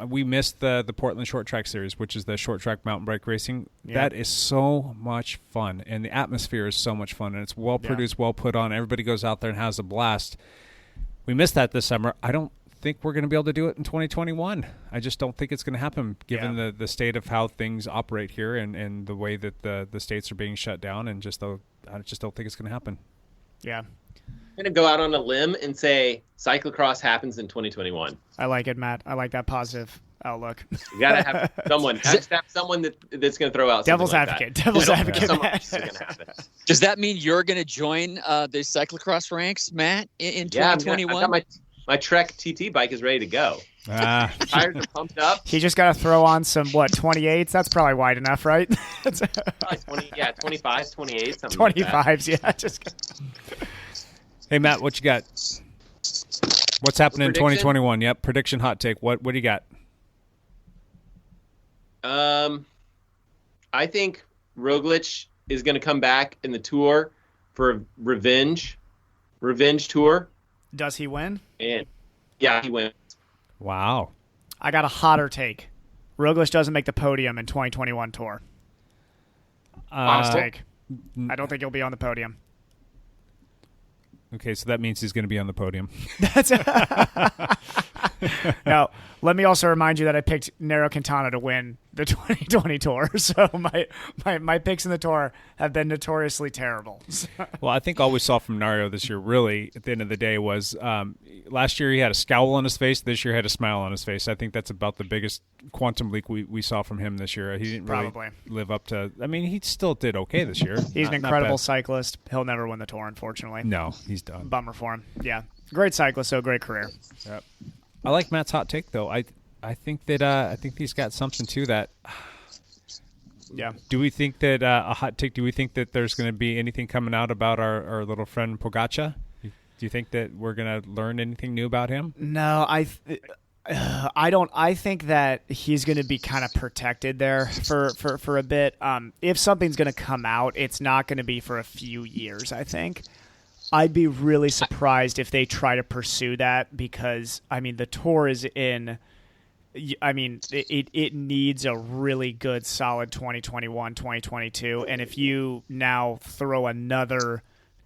we missed the Portland Short Track Series, which is the short track mountain bike racing. Yeah. That is so much fun, and the atmosphere is so much fun, and it's well produced, well put on. Everybody goes out there and has a blast. We missed that this summer. I don't think we're going to be able to do it in 2021. I just don't think it's going to happen, given the state of how things operate here and the way that the states are being shut down, and I just don't think it's going to happen. Yeah. I'm going to go out on a limb and say cyclocross happens in 2021. I like it, Matt. I like that positive outlook. You got to have someone. That's someone that's going to throw out devil's advocate. Devil's advocate. Does that mean you're going to join the cyclocross ranks, Matt, in 2021? I've got my Trek TT bike is ready to go. Tires are pumped up. He just got to throw on some 28s. That's probably wide enough, right? Probably 25, 28, something 25s, like that. Just. Hey Matt, what you got? What's happening in 2021? Yep, prediction hot take. What do you got? I think Roglic is going to come back in the Tour for a revenge tour. Does he win? And yeah, he wins. Wow. I got a hotter take. Roglic doesn't make the podium in 2021 Tour. Honest take. I don't think he'll be on the podium. Okay, so that means he's going to be on the podium. Now, let me also remind you that I picked Nairo Quintana to win the 2020 Tour. So my picks in the Tour have been notoriously terrible. Well, I think all we saw from Nairo this year, really, at the end of the day, was last year he had a scowl on his face. This year he had a smile on his face. I think that's about the biggest quantum leap we saw from him this year. He didn't really live up to – I mean, he still did okay this year. He's an incredible cyclist. He'll never win the Tour, unfortunately. No, he's done. Bummer for him. Yeah. Great cyclist, so great career. Yep. I like Matt's hot take, though. I think that I think he's got something to that. Yeah. Do we think that a hot take? Do we think that there's going to be anything coming out about our little friend Pogačar? Do you think that we're going to learn anything new about him? No, I don't. I think that he's going to be kind of protected there for a bit. If something's going to come out, it's not going to be for a few years, I think. I'd be really surprised if they try to pursue that because, I mean, the Tour is in – I mean, it needs a really good, solid 2021, 2022. And if you now throw another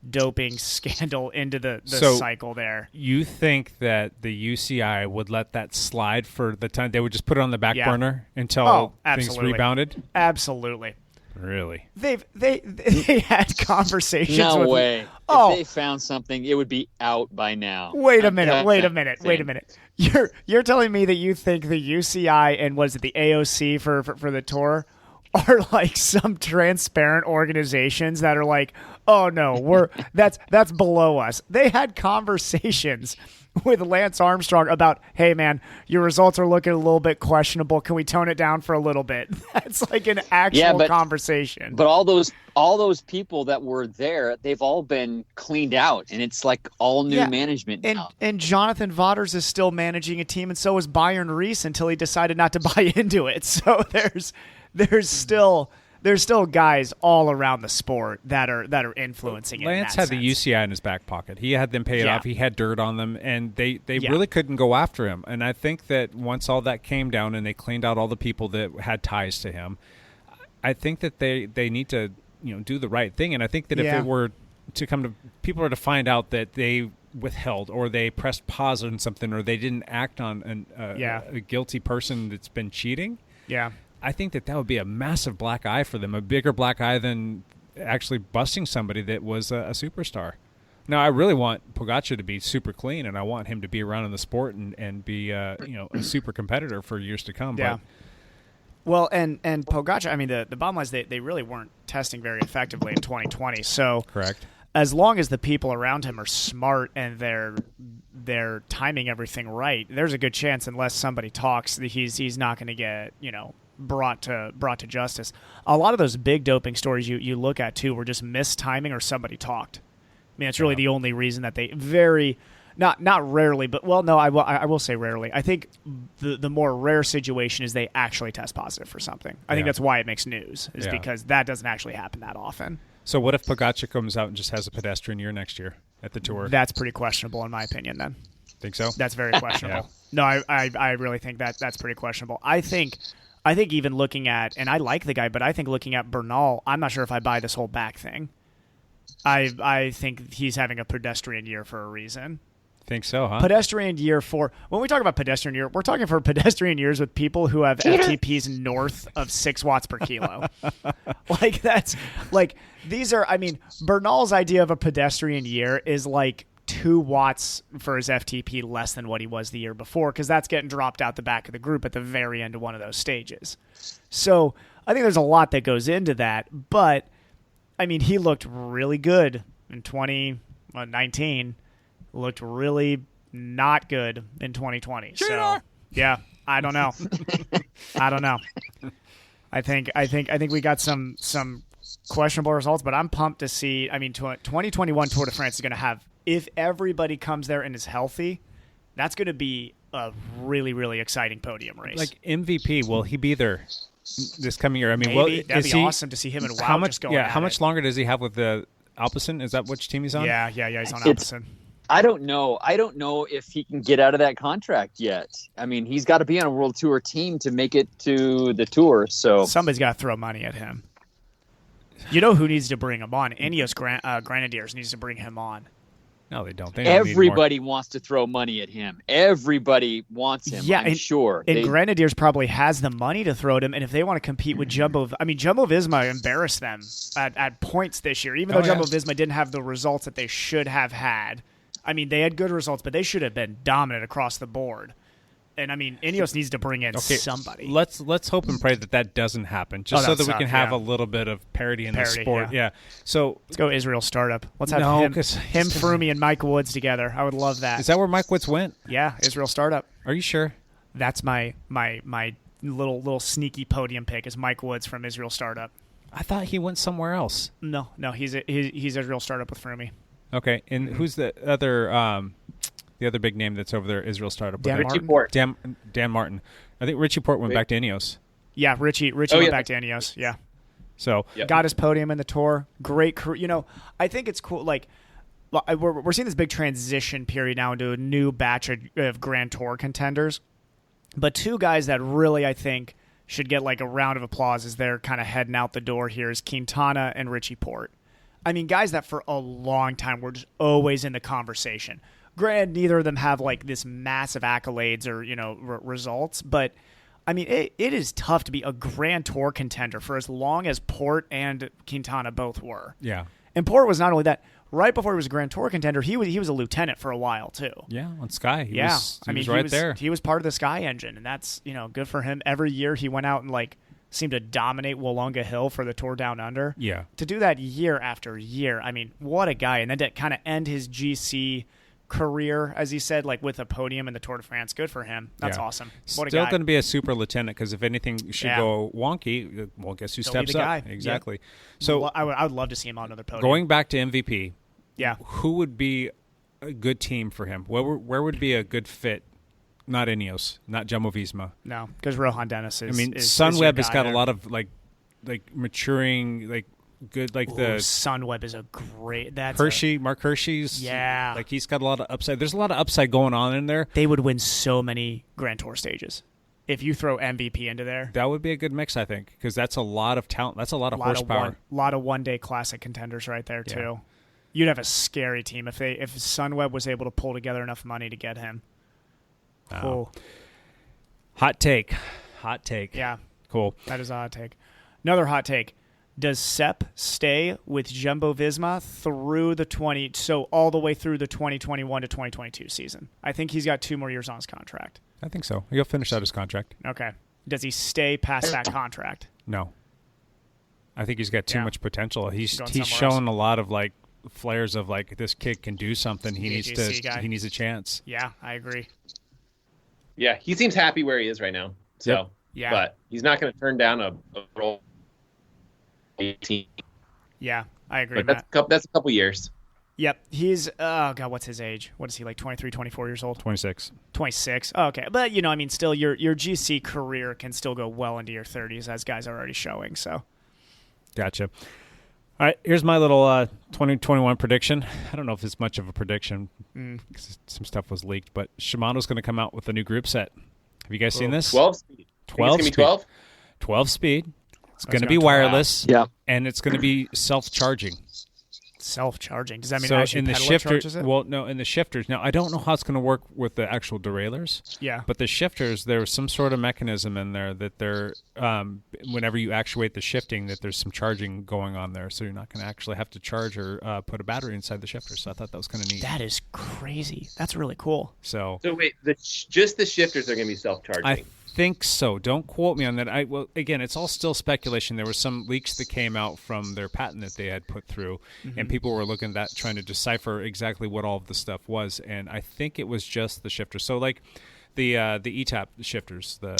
doping scandal into the cycle there. You think that the UCI would let that slide for the time? They would just put it on the back burner until things rebounded? Absolutely. Really? They had conversations. No way. Oh, if they found something, it would be out by now. Wait a minute. You're telling me that you think the UCI and was it the AOC for the Tour are like some transparent organizations that are like, oh no, that's below us. They had conversations with Lance Armstrong about, hey man, your results are looking a little bit questionable. Can we tone it down for a little bit? That's like an actual conversation. But all those people that were there, they've all been cleaned out, and it's like all new management now. And Jonathan Vaughters is still managing a team, and so is Byron Reese until he decided not to buy into it. So there's still guys all around the sport that are influencing it. Lance had the UCI in his back pocket. He had them pay it off. He had dirt on them, and they really couldn't go after him. And I think that once all that came down and they cleaned out all the people that had ties to him, I think that they need to do the right thing. And I think that if it were to come to people are to find out that they withheld or they pressed pause on something or they didn't act on a guilty person that's been cheating. Yeah. I think that would be a massive black eye for them, a bigger black eye than actually busting somebody that was a superstar. Now, I really want Pogačar to be super clean, and I want him to be around in the sport and be a super competitor for years to come. Yeah. Well, and Pogačar, I mean, the bottom line is they really weren't testing very effectively in 2020. So correct. As long as the people around him are smart and they're timing everything right, there's a good chance, unless somebody talks, that he's not going to get brought to justice. A lot of those big doping stories you look at too were just mistiming or somebody talked. I mean, it's really the only reason that they not rarely, but I will say rarely. I think the more rare situation is they actually test positive for something. I think that's why it makes news, because that doesn't actually happen that often. So what if Pogačar comes out and just has a pedestrian year next year at the Tour? That's pretty questionable in my opinion then. Think so? That's very questionable. No, I really think that's pretty questionable. I think even looking at, and I like the guy, but I think looking at Bernal, I'm not sure if I buy this whole back thing. I think he's having a pedestrian year for a reason. Think so, huh? Pedestrian year when we talk about pedestrian year, we're talking for pedestrian years with people who have FTPs north of 6 watts per kilo. Like these are, I mean, Bernal's idea of a pedestrian year is like 2 watts for his FTP less than what he was the year before, because that's getting dropped out the back of the group at the very end of one of those stages. So I think there's a lot that goes into that, but I mean, he looked really good in 2019. Looked really not good in 2020. So yeah, I don't know. I think we got some questionable results, but I'm pumped to see. I mean, 2021 Tour de France is going to have, if everybody comes there and is healthy, that's going to be a really, really exciting podium race. Like MVP, will he be there this coming year. I mean, Maybe. That'd be awesome to see him and Wout how much, just going Yeah, at how much it. longer does he have with the Alpecin? Is that which team he's on? Yeah, he's on Alpecin. I don't know. I don't know if he can get out of that contract yet. I mean, he's got to be on a World Tour team to make it to the Tour. So somebody's got to throw money at him. You know who needs to bring him on? Ineos Grenadiers needs to bring him on. No, they don't. Everybody wants to throw money at him. Everybody wants him. Yeah, I'm sure. And Grenadiers probably has the money to throw at him. And if they want to compete with Jumbo, Visma embarrassed them at points this year. Even though Jumbo Visma didn't have the results that they should have had. I mean, they had good results, but they should have been dominant across the board. And I mean, Ineos needs to bring in somebody. Let's hope and pray that doesn't happen, just so that we can have a little bit of parity in the sport. Yeah. So let's go Israel Startup. Let's have him, Froome, and Mike Woods together. I would love that. Is that where Mike Woods went? Yeah, Israel Startup. Are you sure? That's my little sneaky podium pick is Mike Woods from Israel Startup. I thought he went somewhere else. No, he's Israel Startup with Froome. Okay, and who's the other big name that's over there? Israel Startup. Richie Port. Dan Martin. I think Richie Port went back to Ineos. Yeah, Richie went back to Ineos. Yeah. So got his podium in the Tour. Great career. You know, I think it's cool. Like we're seeing this big transition period now into a new batch of Grand Tour contenders. But two guys that really I think should get like a round of applause as they're kind of heading out the door here is Quintana and Richie Port. I mean, guys that for a long time were just always in the conversation. Granted, neither of them have like this massive accolades or results, but I mean, it is tough to be a Grand Tour contender for as long as Port and Quintana both were. Yeah, and Port was not only that. Right before he was a Grand Tour contender, he was a lieutenant for a while too. Yeah, on Sky. He was right there. He was part of the Sky engine, and that's good for him. Every year he went out and seemed to dominate Wollonga Hill for the Tour Down Under. Yeah, to do that year after year, I mean, what a guy! And then to kind of end his GC career, as he said, with a podium in the Tour de France. Good for him. That's awesome. What Still a guy. going to be a super lieutenant because if anything should go wonky, well, guess who steps up? Guy. Exactly. Yep. So I would love to see him on another podium. Going back to MVP, who would be a good team for him? Where would be a good fit? Not Ineos, not Jumbo-Visma. No, because Rohan Dennis is. I mean, Sunweb has got a lot of maturing good the Sunweb is a great Mark Hershey's he's got a lot of upside. There's a lot of upside going on in there. They would win so many Grand Tour stages if you throw MVP into there. That would be a good mix, I think, because that's a lot of talent. That's a lot of horsepower. A lot of one-day classic contenders right there too. You'd have a scary team if Sunweb was able to pull together enough money to get him. Cool. Hot take. Yeah. Cool. That is a hot take. Another hot take. Does Sepp stay with Jumbo-Visma all the way through the 2021 to 2022 season? I think he's got 2 more years on his contract. I think so. He'll finish out his contract. Okay. Does he stay past that contract? No. I think he's got too much potential. He's shown else. a lot of flares of this kid can do something. He needs a chance. Yeah, I agree. Yeah, he seems happy where he is right now. So, but he's not going to turn down a role. 18. Yeah, I agree. But that's a couple years. Yep. He's what's his age? What is he, 23, 24 years old? 26. 26. Oh, okay. But still your GC career can still go well into your 30s as guys are already showing, so. Gotcha. All right, here's my little 2021 prediction. I don't know if it's much of a prediction because some stuff was leaked, but Shimano's going to come out with a new group set. Have you guys seen this? 12 speed. 12 speed. 12 speed. It's going to be wireless. Yeah. And it's going to be self-charging. Self-charging. Does that mean actually in the pedaler shifter, charges it? well, no, in the shifters. Now, I don't know how it's going to work with the actual derailleurs. Yeah. But the shifters, there's some sort of mechanism in there that they're, whenever you actuate the shifting, that there's some charging going on there. So you're not going to actually have to charge or put a battery inside the shifter. So I thought that was kind of neat. That is crazy. That's really cool. So wait, just the shifters are going to be self-charging? I think so. Don't quote me on that. Again, it's all still speculation. There were some leaks that came out from their patent that they had put through, and people were looking at that, trying to decipher exactly what all of the stuff was. And I think it was just the shifter. So the ETAP shifters, the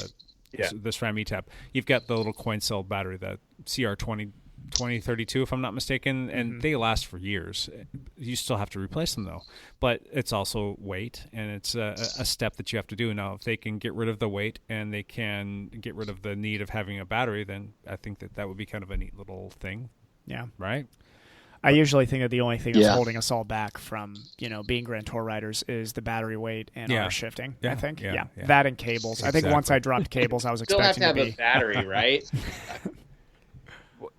SRAM ETAP, you've got the little coin cell battery, the CR20 2032, if I'm not mistaken, and they last for years. You still have to replace them, though. But it's also weight, and it's a step that you have to do. Now, if they can get rid of the weight and they can get rid of the need of having a battery, then I think that would be kind of a neat little thing. Yeah. Right? I usually think that the only thing that's holding us all back from, being Grand Tour riders is the battery weight and our shifting, I think. Yeah. That and cables. Exactly. I think once I dropped cables, I was Still have expecting to have a battery, right?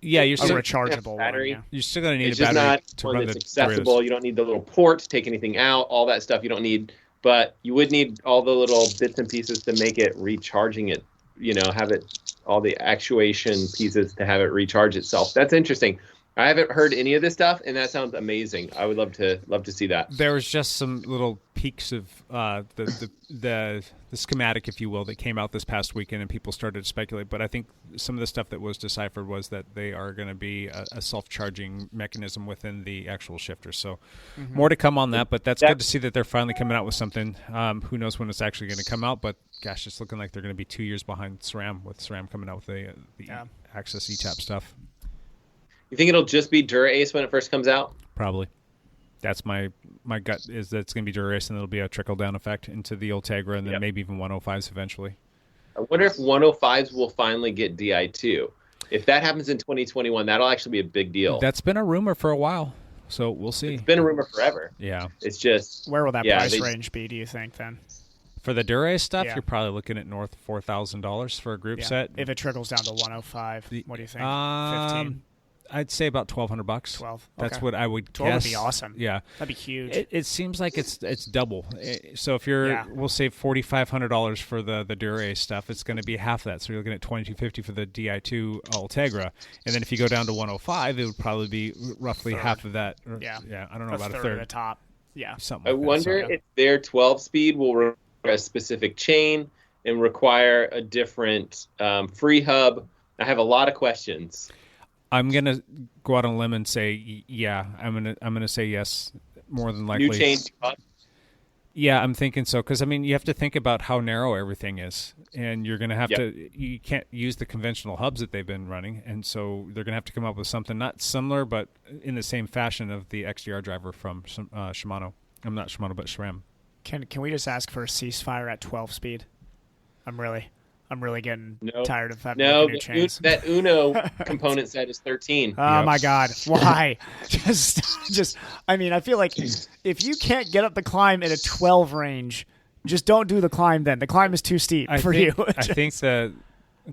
Yeah, you're still a rechargeable battery. one. You're still going to need It's a just battery not to one run that's the accessible. You don't need the little port to take anything out, all that stuff you don't need. But you would need all the little bits and pieces to make it recharging it, have it, all the actuation pieces to have it recharge itself. That's interesting. I haven't heard any of this stuff, and that sounds amazing. I would love to see that. There was just some little peaks of the schematic, if you will, that came out this past weekend, and people started to speculate. But I think some of the stuff that was deciphered was that they are going to be a self-charging mechanism within the actual shifter. So more to come on that, but that's good to see that they're finally coming out with something. Who knows when it's actually going to come out, but gosh, it's looking like they're going to be 2 years behind SRAM, with SRAM coming out with the Access ETAP stuff. You think it'll just be Dura-Ace when it first comes out? Probably. That's my gut, is that it's going to be Dura-Ace, and it'll be a trickle-down effect into the Ultegra, and then maybe even 105s eventually. I wonder if 105s will finally get Di2. If that happens in 2021, that'll actually be a big deal. That's been a rumor for a while, so we'll see. It's been a rumor forever. Yeah. It's just... Where will that price range be, do you think, then? For the Dura-Ace stuff, you're probably looking at north of $4,000 for a group set. If it trickles down to 105, what do you think? 15? I'd say about $1,200. 12. That's what I would 12 guess. would be awesome. Yeah, that'd be huge. It seems like it's double. So if we'll say $4,500 for the Dura-Ace stuff, it's going to be half that. So you're looking at $2,250 for the Di2 Ultegra, and then if you go down to 105, it would probably be roughly half of that. Yeah, I don't know, about a third of the top. Yeah, something. I wonder if their 12-speed will require a specific chain and require a different free hub. I have a lot of questions. I'm gonna go out on a limb and say, yeah. I'm gonna say yes, more than likely. New chain. Yeah, I'm thinking so, because you have to think about how narrow everything is, and you're gonna have to. You can't use the conventional hubs that they've been running, and so they're gonna have to come up with something not similar, but in the same fashion of the XDR driver from Shimano. I'm not Shimano, but SRAM. Can we just ask for a ceasefire at 12 speed? I'm really getting tired of having new chains. That Uno component set is 13. Oh my God! Why? just. I feel like if you can't get up the climb at a 12 range, just don't do the climb. Then the climb is too steep for you. I think the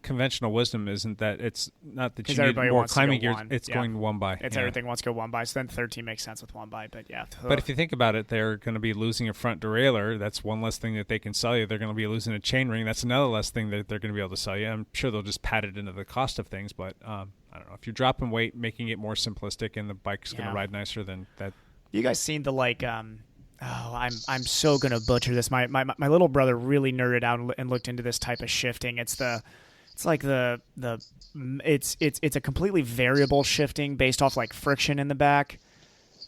conventional wisdom isn't that it's not that you need more climbing gear. It's going one by. It's everything wants to go one by. So then 13 makes sense with one by. But yeah. But if you think about it, they're going to be losing a front derailleur. That's one less thing that they can sell you. They're going to be losing a chain ring. That's another less thing that they're going to be able to sell you. I'm sure they'll just pad it into the cost of things. But I don't know. If you're dropping weight, making it more simplistic, and the bike's going to ride nicer, then that. You guys seen the I'm so gonna butcher this. My little brother really nerded out and looked into this type of shifting. It's a completely variable shifting based off like friction in the back.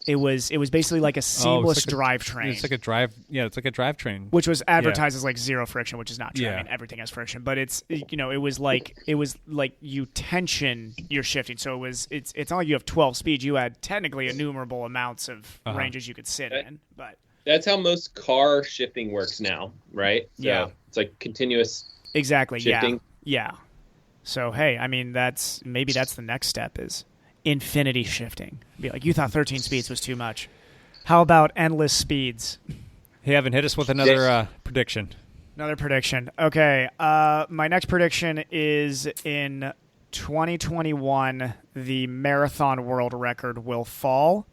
It was basically like a seamless drivetrain. It's like a drivetrain, which was advertised as like zero friction, which is not true. Yeah. Everything has friction, but it was like you tension your shifting. So it's not like you have 12 speeds. You had technically innumerable amounts of ranges you could sit in, but that's how most car shifting works now, right? So it's like continuous shifting. Yeah. So hey, that's the next step is infinity shifting. Be like, you thought 13 speeds was too much. How about endless speeds? Hey, Evan, hit us with another prediction. Another prediction. Okay. My next prediction is in 2021, the marathon world record will fall,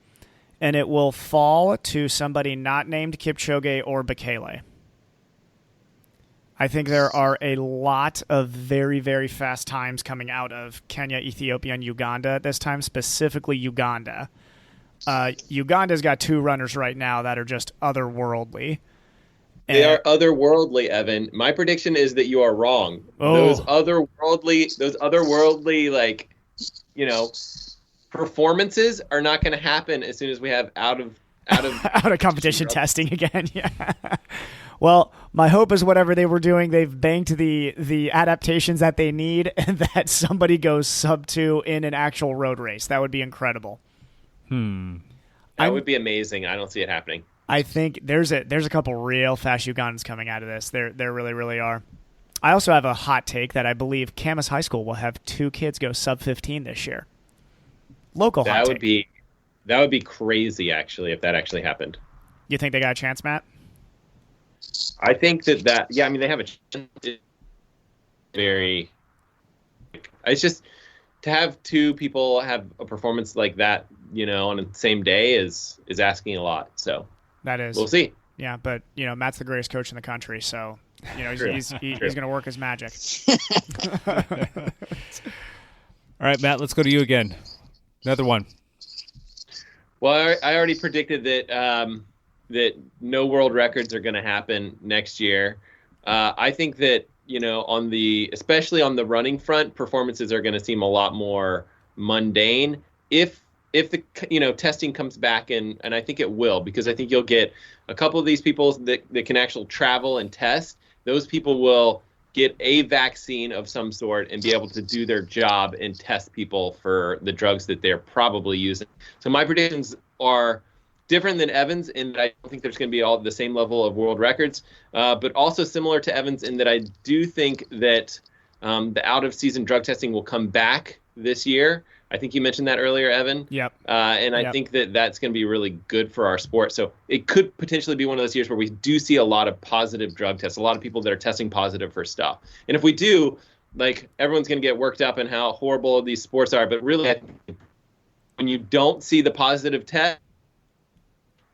and it will fall to somebody not named Kipchoge or Bekele. I think there are a lot of very, very fast times coming out of Kenya, Ethiopia, and Uganda at this time, specifically Uganda. Uganda's got two runners right now that are just otherworldly. They are otherworldly, Evan. My prediction is that you are wrong. Those otherworldly, performances are not going to happen as soon as we have out of competition testing again. Yeah. Well, my hope is whatever they were doing, they've banked the adaptations that they need, and that somebody goes sub 2 in an actual road race. That would be incredible. That would be amazing. I don't see it happening. I think there's a couple real fast Ugandans coming out of this. There really, really are. I also have a hot take that I believe Camas High School will have 2 kids go sub 15 this year. Local hot take. That would be crazy, actually, if that actually happened. You think they got a chance, Matt? I think that yeah, I mean, they have a chance. It's just to have 2 people have a performance like that, on the same day is asking a lot. So that is. We'll see. Yeah, but Matt's the greatest coach in the country, so he's going to work his magic. All right, Matt, let's go to you again. Another one. Well, I already predicted that no world records are going to happen next year. I think that especially on the running front, performances are going to seem a lot more mundane if the testing comes back, and I think it will, because I think you'll get a couple of these people that can actually travel and test. Those people will get a vaccine of some sort and be able to do their job and test people for the drugs that they're probably using. So my predictions are different than Evan's in that I don't think there's going to be all the same level of world records, but also similar to Evan's in that I do think that the out-of-season drug testing will come back this year. I think you mentioned that earlier, Evan. Yep. And I think that that's going to be really good for our sport. So it could potentially be one of those years where we do see a lot of positive drug tests, a lot of people that are testing positive for stuff. And if we do, everyone's going to get worked up in how horrible these sports are. But really, when you don't see the positive test,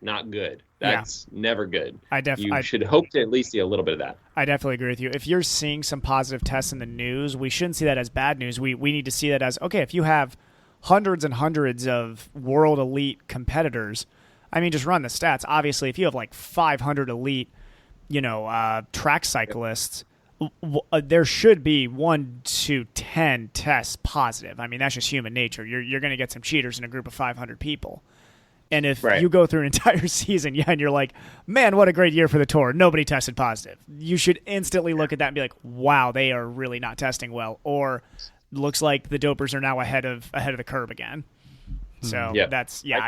not good. That's never good. You should hope to at least see a little bit of that. I definitely agree with you. If you're seeing some positive tests in the news, we shouldn't see that as bad news. We need to see that as, okay, if you have hundreds and hundreds of world elite competitors, I mean, just run the stats. Obviously, if you have 500 elite, track cyclists, there should be 1 to 10 tests positive. I mean, that's just human nature. You're going to get some cheaters in a group of 500 people. And if you go through an entire season, and you're like, man, what a great year for the Tour. Nobody tested positive. You should instantly look at that and be like, wow, they are really not testing well. Or looks like the dopers are now ahead of the curve again. So I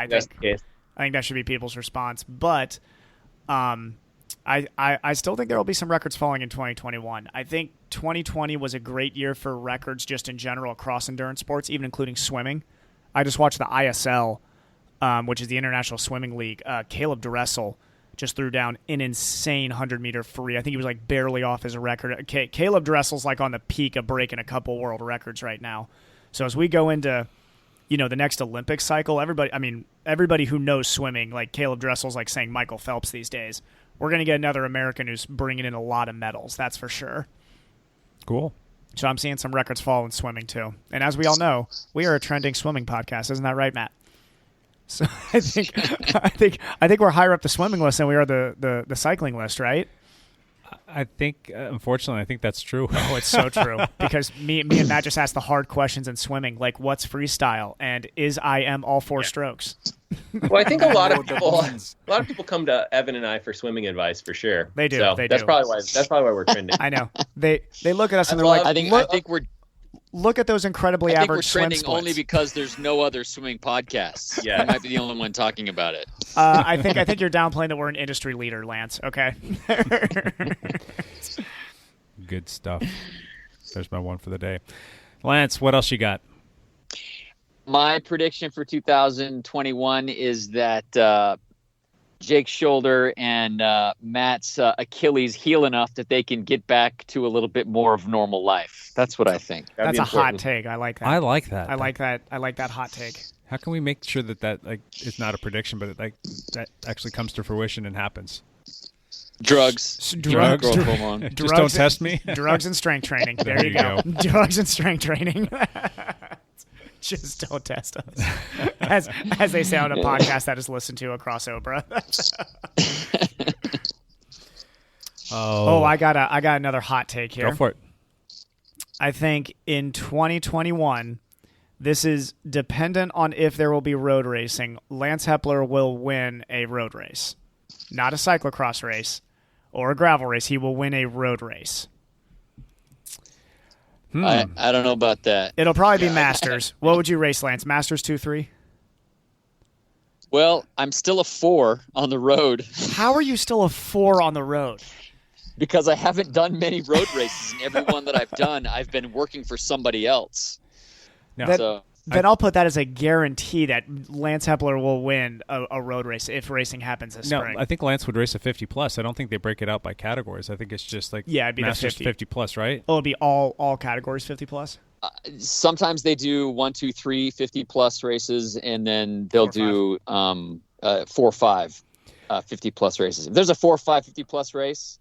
think that should be people's response. But I still think there will be some records falling in 2021. I think 2020 was a great year for records just in general across endurance sports, even including swimming. I just watched the ISL, which is the International Swimming League. Caleb Dressel just threw down an insane 100-meter free. I think he was barely off his record. Caleb Dressel's on the peak of breaking a couple world records right now. So as we go into, the next Olympic cycle, everybody who knows swimming, like Caleb Dressel's saying Michael Phelps these days. We're going to get another American who's bringing in a lot of medals. That's for sure. Cool. So I'm seeing some records fall in swimming too. And as we all know, we are a trending swimming podcast. Isn't that right, Matt? So I think we're higher up the swimming list than we are the cycling list, right? I think, unfortunately, I think that's true. Oh, it's so true. Because me and Matt just asked the hard questions in swimming, like what's freestyle and is IM all 4 strokes? Well, I think a lot of people come to Evan and I for swimming advice for sure. They do. So they that's do. probably why we're trending. I know. They look at us and they're like, I think we're. Look at those incredibly I think average we're swim trending splits. only because there's no other swimming podcasts. Yeah, I might be the only one talking about it. I think you're downplaying that we're an industry leader, Lance. Okay. Good stuff. There's my one for the day. Lance, what else you got? My prediction for 2021 is that Jake's shoulder and Matt's Achilles heal enough that they can get back to a little bit more of normal life. That's what I think. That's a hot take. I like that. I like that. I like that. I like that hot take. How can we make sure that is not a prediction, but that actually comes to fruition and happens? Drugs. Just don't test me. Drugs and strength training. There you go. Drugs and strength training. Just don't test us. As they say on a podcast that is listened to across Oprah. I got another hot take here. Go for it. I think in 2021, this is dependent on if there will be road racing. Lance Hepler will win a road race. Not a cyclocross race. or a gravel race, he will win a road race. I don't know about that. It'll probably be Masters. What would you race, Lance? Masters 2-3? Well, I'm still a 4 on the road. How are you still a 4 on the road? Because I haven't done many road races, and every one that I've done, I've been working for somebody else. No. Then I'll put that as a guarantee that Lance Hepler will win a road race if racing happens this spring. No, I think Lance would race a 50+. I don't think they break it out by categories. I think it's just like it'd be Masters the 50. 50+, right? Oh, it'll be all categories 50+? Sometimes they do 1, 2, 3 50+ races, and then they'll do 4 or 5 50+ races. If there's a 4 or 5 50+ race,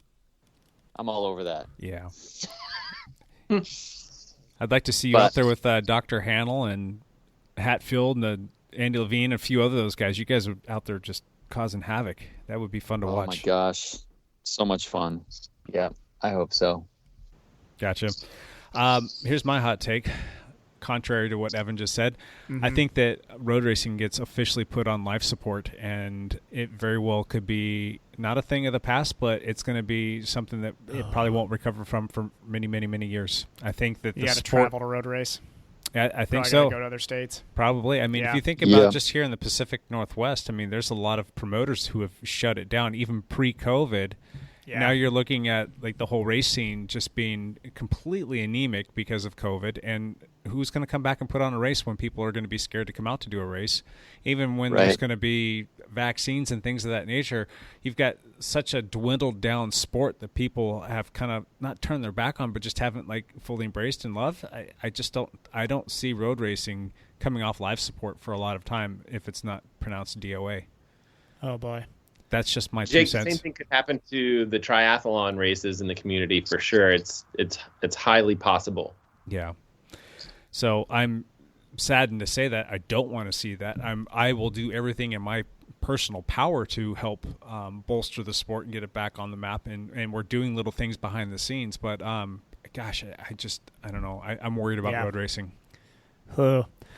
I'm all over that. Yeah. I'd like to see you out there with Dr. Hannell and Hatfield and Andy Levine and a few other those guys. You guys are out there just causing havoc. That would be fun to watch. Oh, my gosh. So much fun. Yeah, I hope so. Gotcha. Here's my hot take, contrary to what Evan just said. Mm-hmm. I think that road racing gets officially put on life support, and it very well could be not a thing of the past, but it's going to be something that it probably won't recover from for many, many, many years. I think that you got to travel to road race. I think probably so. Go to other states. Probably. I mean, if you think about just here in the Pacific Northwest, I mean, there's a lot of promoters who have shut it down, even pre-COVID. Yeah. Now you're looking at like the whole race scene just being completely anemic because of COVID, and who's going to come back and put on a race when people are going to be scared to come out to do a race? Even when there's going to be vaccines and things of that nature, you've got such a dwindled down sport that people have kind of not turned their back on, but just haven't like fully embraced and loved. I don't see road racing coming off life support for a lot of time if it's not pronounced DOA. Oh boy. That's just my 2 Jake, cents. the same thing could happen to the triathlon races in the community for sure. It's highly possible. Yeah. So I'm saddened to say that. I don't want to see that. I will do everything in my personal power to help bolster the sport and get it back on the map. And we're doing little things behind the scenes. But, gosh, I don't know. I'm worried about road racing.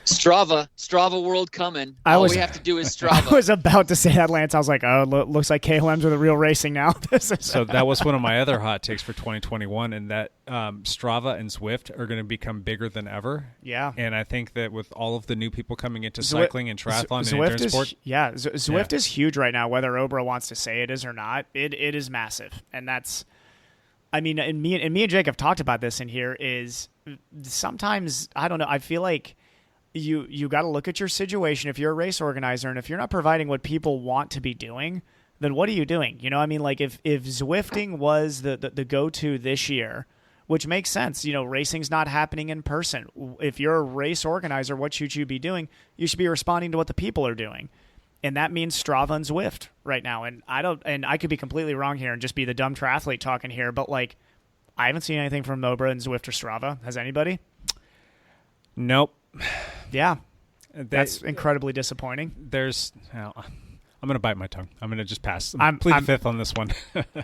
Strava world coming. All we have to do is Strava. I was about to say that, Lance. I was like, oh, looks like KOMs are the real racing now. So that was one of my other hot takes for 2021, and that Strava and Zwift are going to become bigger than ever. Yeah. And I think that with all of the new people coming into cycling and triathlon and endurance sport. Zwift is huge right now, whether Obra wants to say it is or not. It is massive. And that's, I mean, and me and Jake have talked about this in here, is sometimes, I don't know, I feel like you got to look at your situation if you're a race organizer, and if you're not providing what people want to be doing, then what are you doing? You know, I mean, like if Zwifting was the go-to this year, which makes sense, you know, racing's not happening in person. If you're a race organizer, what should you be doing? You should be responding to what the people are doing. And that means Strava and Zwift right now. And I could be completely wrong here and just be the dumb triathlete talking here, but like, I haven't seen anything from Mobra and Zwift or Strava. Has anybody? Nope. Yeah, that's incredibly disappointing. I'm going to bite my tongue. I'm going to just pass. I'm pleading fifth on this one.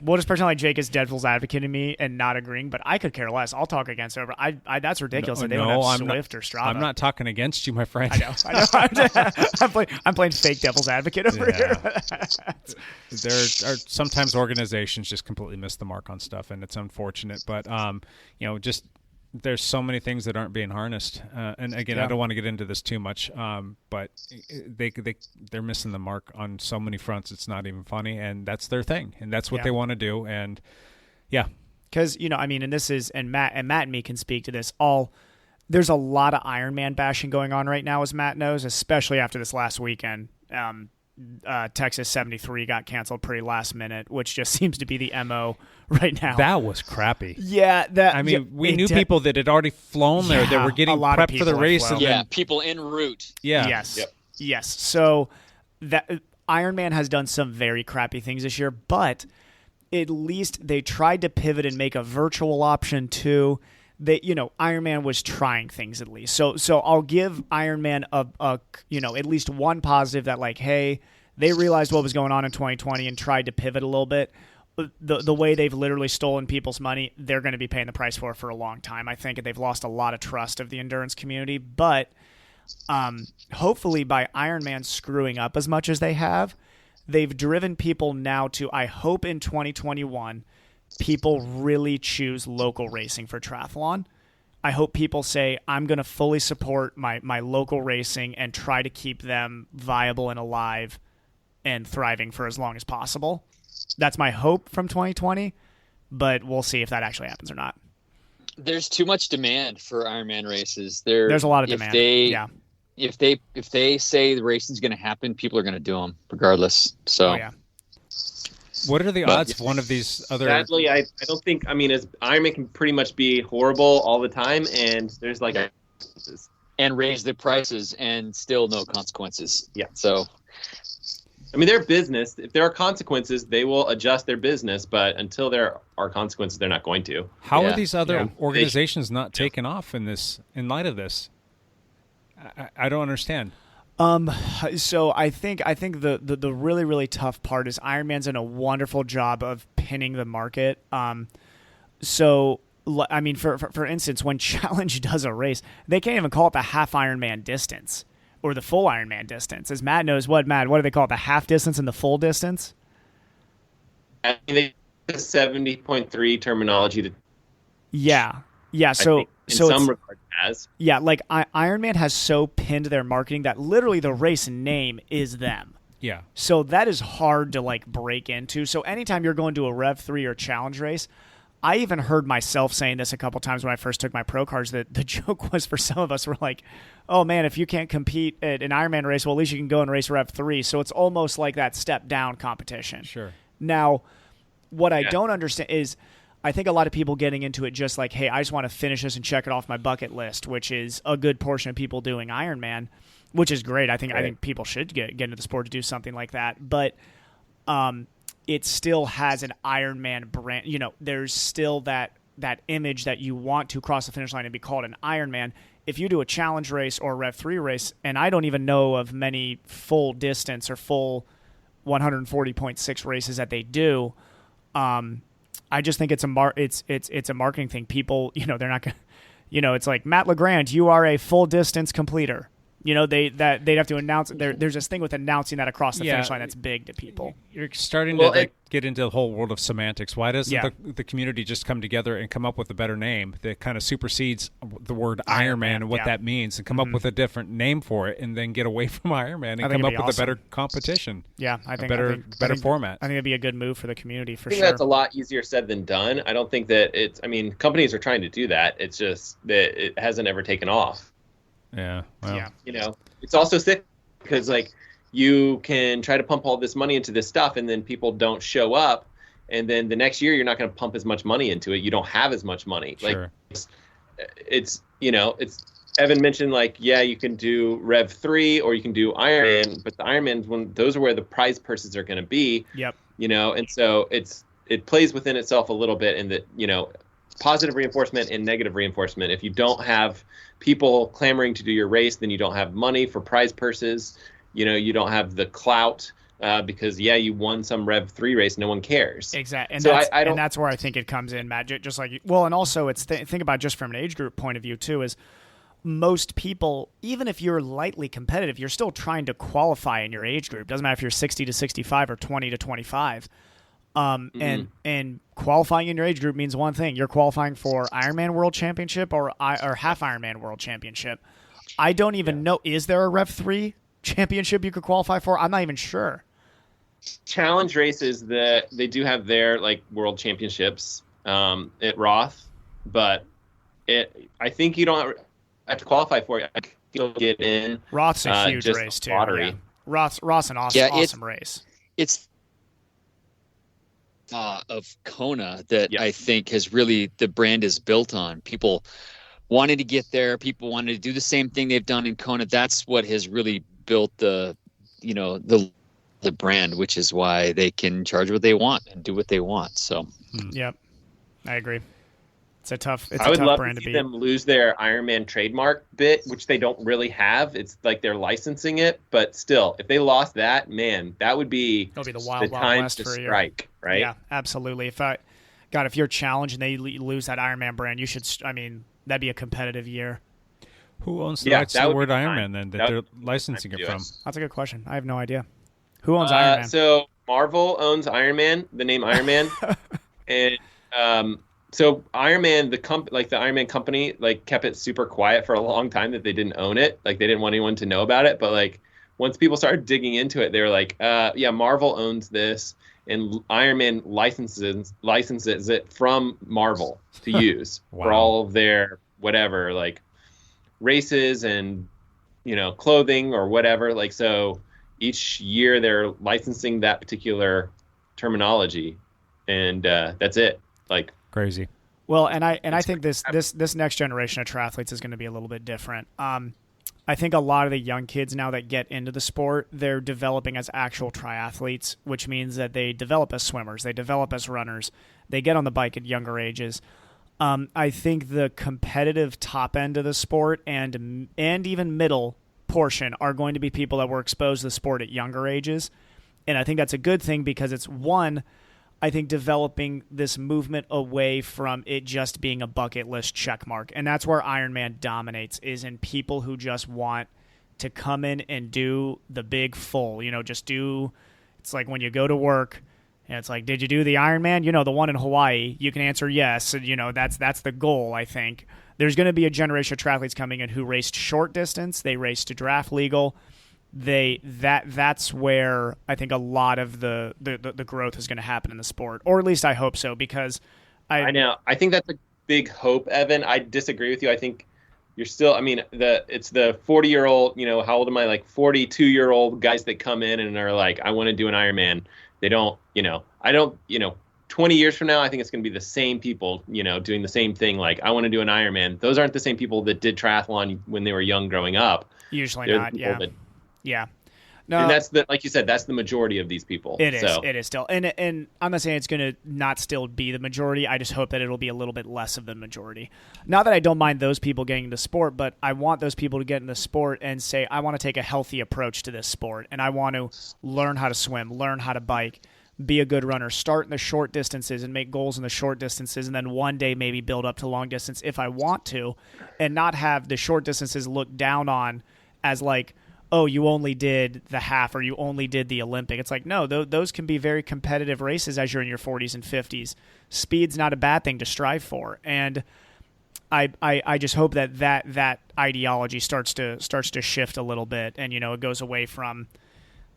We'll just pretend like Jake is devil's advocate to me and not agreeing, but I could care less. I'll talk against over. That's ridiculous that they don't have Swift or Strava. I'm not talking against you, my friend. I know. I'm playing fake devil's advocate over here. There are sometimes organizations just completely miss the mark on stuff, and it's unfortunate. But just there's so many things that aren't being harnessed, and again, I don't want to get into this too much, but they're missing the mark on so many fronts. It's not even funny, and that's their thing, and that's what they want to do, and because I mean, and this is, and Matt and me can speak to this. There's a lot of Ironman bashing going on right now, as Matt knows, especially after this last weekend. Texas 73 got canceled pretty last minute, which just seems to be the MO right now. That was crappy. Yeah, we knew people that had already flown there that were getting prepped for the race. And people en route. Yeah. Yes. So that Ironman has done some very crappy things this year, but at least they tried to pivot and make a virtual option too. Ironman was trying things at least. So I'll give Ironman a at least one positive, that like, hey, they realized what was going on in 2020 and tried to pivot a little bit. The way they've literally stolen people's money, they're going to be paying the price for a long time. I think they've lost a lot of trust of the endurance community, but hopefully by Ironman screwing up as much as they have, they've driven people now to, I hope in 2021, people really choose local racing for triathlon. I hope people say, I'm going to fully support my local racing and try to keep them viable and alive and thriving for as long as possible. That's my hope from 2020, but we'll see if that actually happens or not. There's too much demand for Ironman races. There's a lot of demand. If they say the racing's going to happen, people are going to do them regardless. So, What are the odds of one of these other? Sadly, I don't think. I mean, as Ironman can pretty much be horrible all the time, and there's like and raise the prices and still no consequences. Yeah. So, I mean, their business. If there are consequences, they will adjust their business. But until there are consequences, they're not going to. How are these other organizations not taken off in light of this? I don't understand. So I think the really, really tough part is Ironman's done a wonderful job of pinning the market. So I mean, for instance, when Challenge does a race, they can't even call it the half Ironman distance or the full Ironman distance. As Matt knows, what do they call it? The half distance and the full distance? I mean, the 70.3 terminology. Yeah. So in some regard, has. Yeah, like Ironman has so pinned their marketing that literally the race name is them. Yeah. So that is hard to like break into. So anytime you're going to a Rev 3 or challenge race, I even heard myself saying this a couple times when I first took my pro cards, that the joke was for some of us, we're like, oh man, if you can't compete at an Ironman race, well, at least you can go and race Rev 3. So it's almost like that step down competition. Sure. Now, what I don't understand is I think a lot of people getting into it just like, hey, I just want to finish this and check it off my bucket list, which is a good portion of people doing Ironman, which is great. I think people should get into the sport to do something like that. But it still has an Ironman brand. You know, there's still that image that you want to cross the finish line and be called an Ironman. If you do a challenge race or a Rev 3 race, and I don't even know of many full distance or full 140.6 races that they do, I just think it's a marketing thing. People, you know, they're not going to, it's like, Matt LeGrand, you are a full distance completer. You know, they'd have to announce. There's this thing with announcing that across the finish line that's big to people. You're starting to get into the whole world of semantics. Why doesn't the community just come together and come up with a better name that kind of supersedes the word Ironman and what that means, and come up with a different name for it, and then get away from Ironman and come up with a better competition? Yeah, I think better format. I think it'd be a good move for the community for sure. I think that's a lot easier said than done. I don't think that it's. I mean, companies are trying to do that. It's just that it hasn't ever taken off. Yeah. Well. Yeah. You know, it's also sick because like you can try to pump all this money into this stuff and then people don't show up, and then the next year you're not going to pump as much money into it. You don't have as much money. Sure. Like it's Evan mentioned like, yeah, you can do Rev 3 or you can do Ironman, but the Ironman, those are where the prize purses are going to be. Yep. You know, and so it plays within itself a little bit in that, you know, positive reinforcement and negative reinforcement. If you don't have people clamoring to do your race, then you don't have money for prize purses. You know, you don't have the clout because you won some Rev 3 race. No one cares. Exactly. And, so and that's where I think it comes in, Matt. Just like, well, and also it's think about just from an age group point of view too, is most people, even if you're lightly competitive, you're still trying to qualify in your age group. Doesn't matter if you're 60 to 65 or 20 to 25. And qualifying in your age group means one thing: you're qualifying for Ironman World Championship or half Ironman World Championship. I don't even know, is there a Rev 3 championship you could qualify for? I'm not even sure. Challenge races, that they do have their like world championships at Roth, but I think you don't have to qualify for it. I think you'll get in. Roth's a huge race too. Lottery. Yeah. Roth's an awesome race. It's of Kona that I think has really, the brand is built on. People wanted to get there. People wanted to do the same thing they've done in Kona. That's what has really built the brand, which is why they can charge what they want and do what they want. So, Yep, I agree. It's a tough brand to beat. I would love to see them lose their Ironman trademark bit, which they don't really have. It's like they're licensing it, but still, if they lost that, man, that would be the wild time west to for a year. strike, right? Yeah, absolutely. If you're challenged and they lose that Ironman brand, you should. I mean, that'd be a competitive year. Who owns the rights to the word Ironman then that they're licensing it from? That's a good question. I have no idea. Who owns Iron Man? So Marvel owns Iron Man, the name Iron Man, and so Iron Man, the Iron Man company, like kept it super quiet for a long time that they didn't own it, like they didn't want anyone to know about it. But like once people started digging into it, they were like, yeah, Marvel owns this, and Iron Man licenses it from Marvel to use for all of their whatever, like races and clothing or whatever. Like so. Each year they're licensing that particular terminology, and that's it. Like crazy. Well, and I think this next generation of triathletes is going to be a little bit different. I think a lot of the young kids now that get into the sport, they're developing as actual triathletes, which means that they develop as swimmers, they develop as runners, they get on the bike at younger ages. I think the competitive top end of the sport and even middle portion are going to be people that were exposed to the sport at younger ages. And I think that's a good thing because it's one, I think developing this movement away from it just being a bucket list check mark. And that's where Ironman dominates, is in people who just want to come in and do the big full, just do, it's like when you go to work and it's like, did you do the Ironman? The one in Hawaii, you can answer yes. And that's the goal, I think. There's going to be a generation of triathletes coming in who raced short distance. They raced to draft legal. That's where I think a lot of the growth is going to happen in the sport, or at least I hope so, because I know. I think that's a big hope, Evan. I disagree with you. I think you're still, it's the 40-year-old, how old am I? Like 42-year-old guys that come in and are like, I want to do an Ironman. They don't, 20 years from now, I think it's going to be the same people, doing the same thing. Like, I want to do an Ironman. Those aren't the same people that did triathlon when they were young growing up. Usually They're not, yeah. Yeah. No, and that's like you said, that's the majority of these people. It is still. And I'm not saying it's going to not still be the majority. I just hope that it'll be a little bit less of the majority. Not that I don't mind those people getting into sport, but I want those people to get into sport and say, I want to take a healthy approach to this sport, and I want to learn how to swim, learn how to bike, be a good runner, start in the short distances and make goals in the short distances, and then one day maybe build up to long distance if I want to, and not have the short distances looked down on as like, oh, you only did the half or you only did the Olympic. It's like, no, those can be very competitive races as you're in your 40s and 50s. Speed's not a bad thing to strive for. And I just hope that ideology starts to shift a little bit, and it goes away from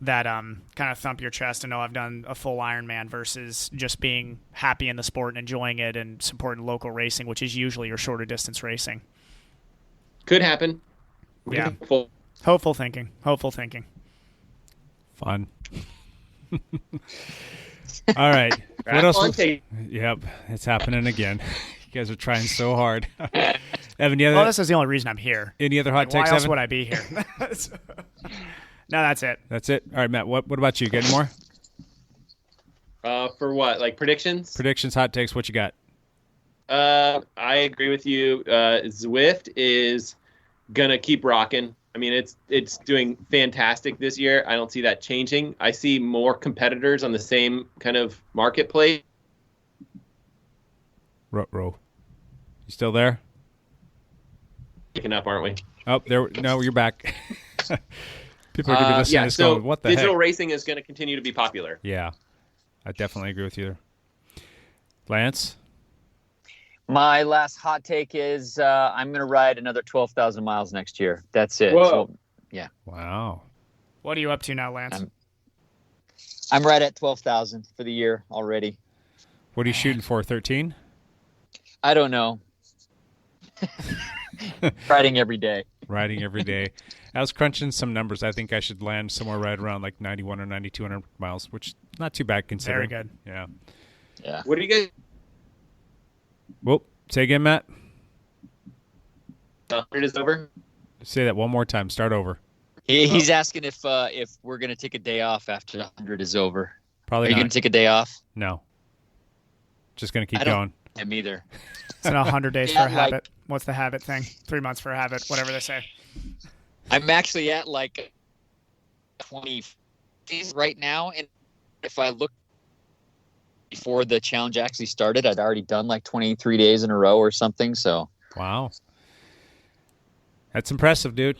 that kind of thump your chest and know I've done a full Ironman versus just being happy in the sport and enjoying it and supporting local racing, which is usually your shorter distance racing. Could happen. Yeah. Hopeful thinking. Fun. All right. What else? Yep, it's happening again. You guys are trying so hard. Evan, this is the only reason I'm here. Any other hot takes, why else Evan? would I be here? No, that's it. That's it. All right, Matt, what about you? Got any more? For what? Like predictions? Predictions, hot takes, what you got? I agree with you. Zwift is going to keep rocking. It's doing fantastic this year. I don't see that changing. I see more competitors on the same kind of marketplace. Row. You still there? Picking up, aren't we? Oh, there. No, you're back. People are going to be listening to this going, what the digital heck? racing is going to continue to be popular. Yeah, I definitely agree with you there. Lance? My last hot take is I'm going to ride another 12,000 miles next year. That's it. Whoa. So, yeah. Wow. What are you up to now, Lance? I'm right at 12,000 for the year already. What are you shooting for, 13? I don't know. Riding every day. Riding every day. I was crunching some numbers. I think I should land somewhere right around like 91 or 9,200 miles, which is not too bad considering. Very good. Yeah. Yeah. What do you guys? Well, say again, Matt. 100 is over. Say that one more time. Start over. He's asking if we're going to take a day off after 100 is over. Probably Are you not. going to take a day off? No. Just going to keep I don't going. Him either. It's 100 days Yeah, for a habit. What's the habit thing? 3 months for a habit, whatever they say. I'm actually at like 20 days right now, and if I look before the challenge actually started, I'd already done like 23 days in a row or something. So wow, that's impressive, dude.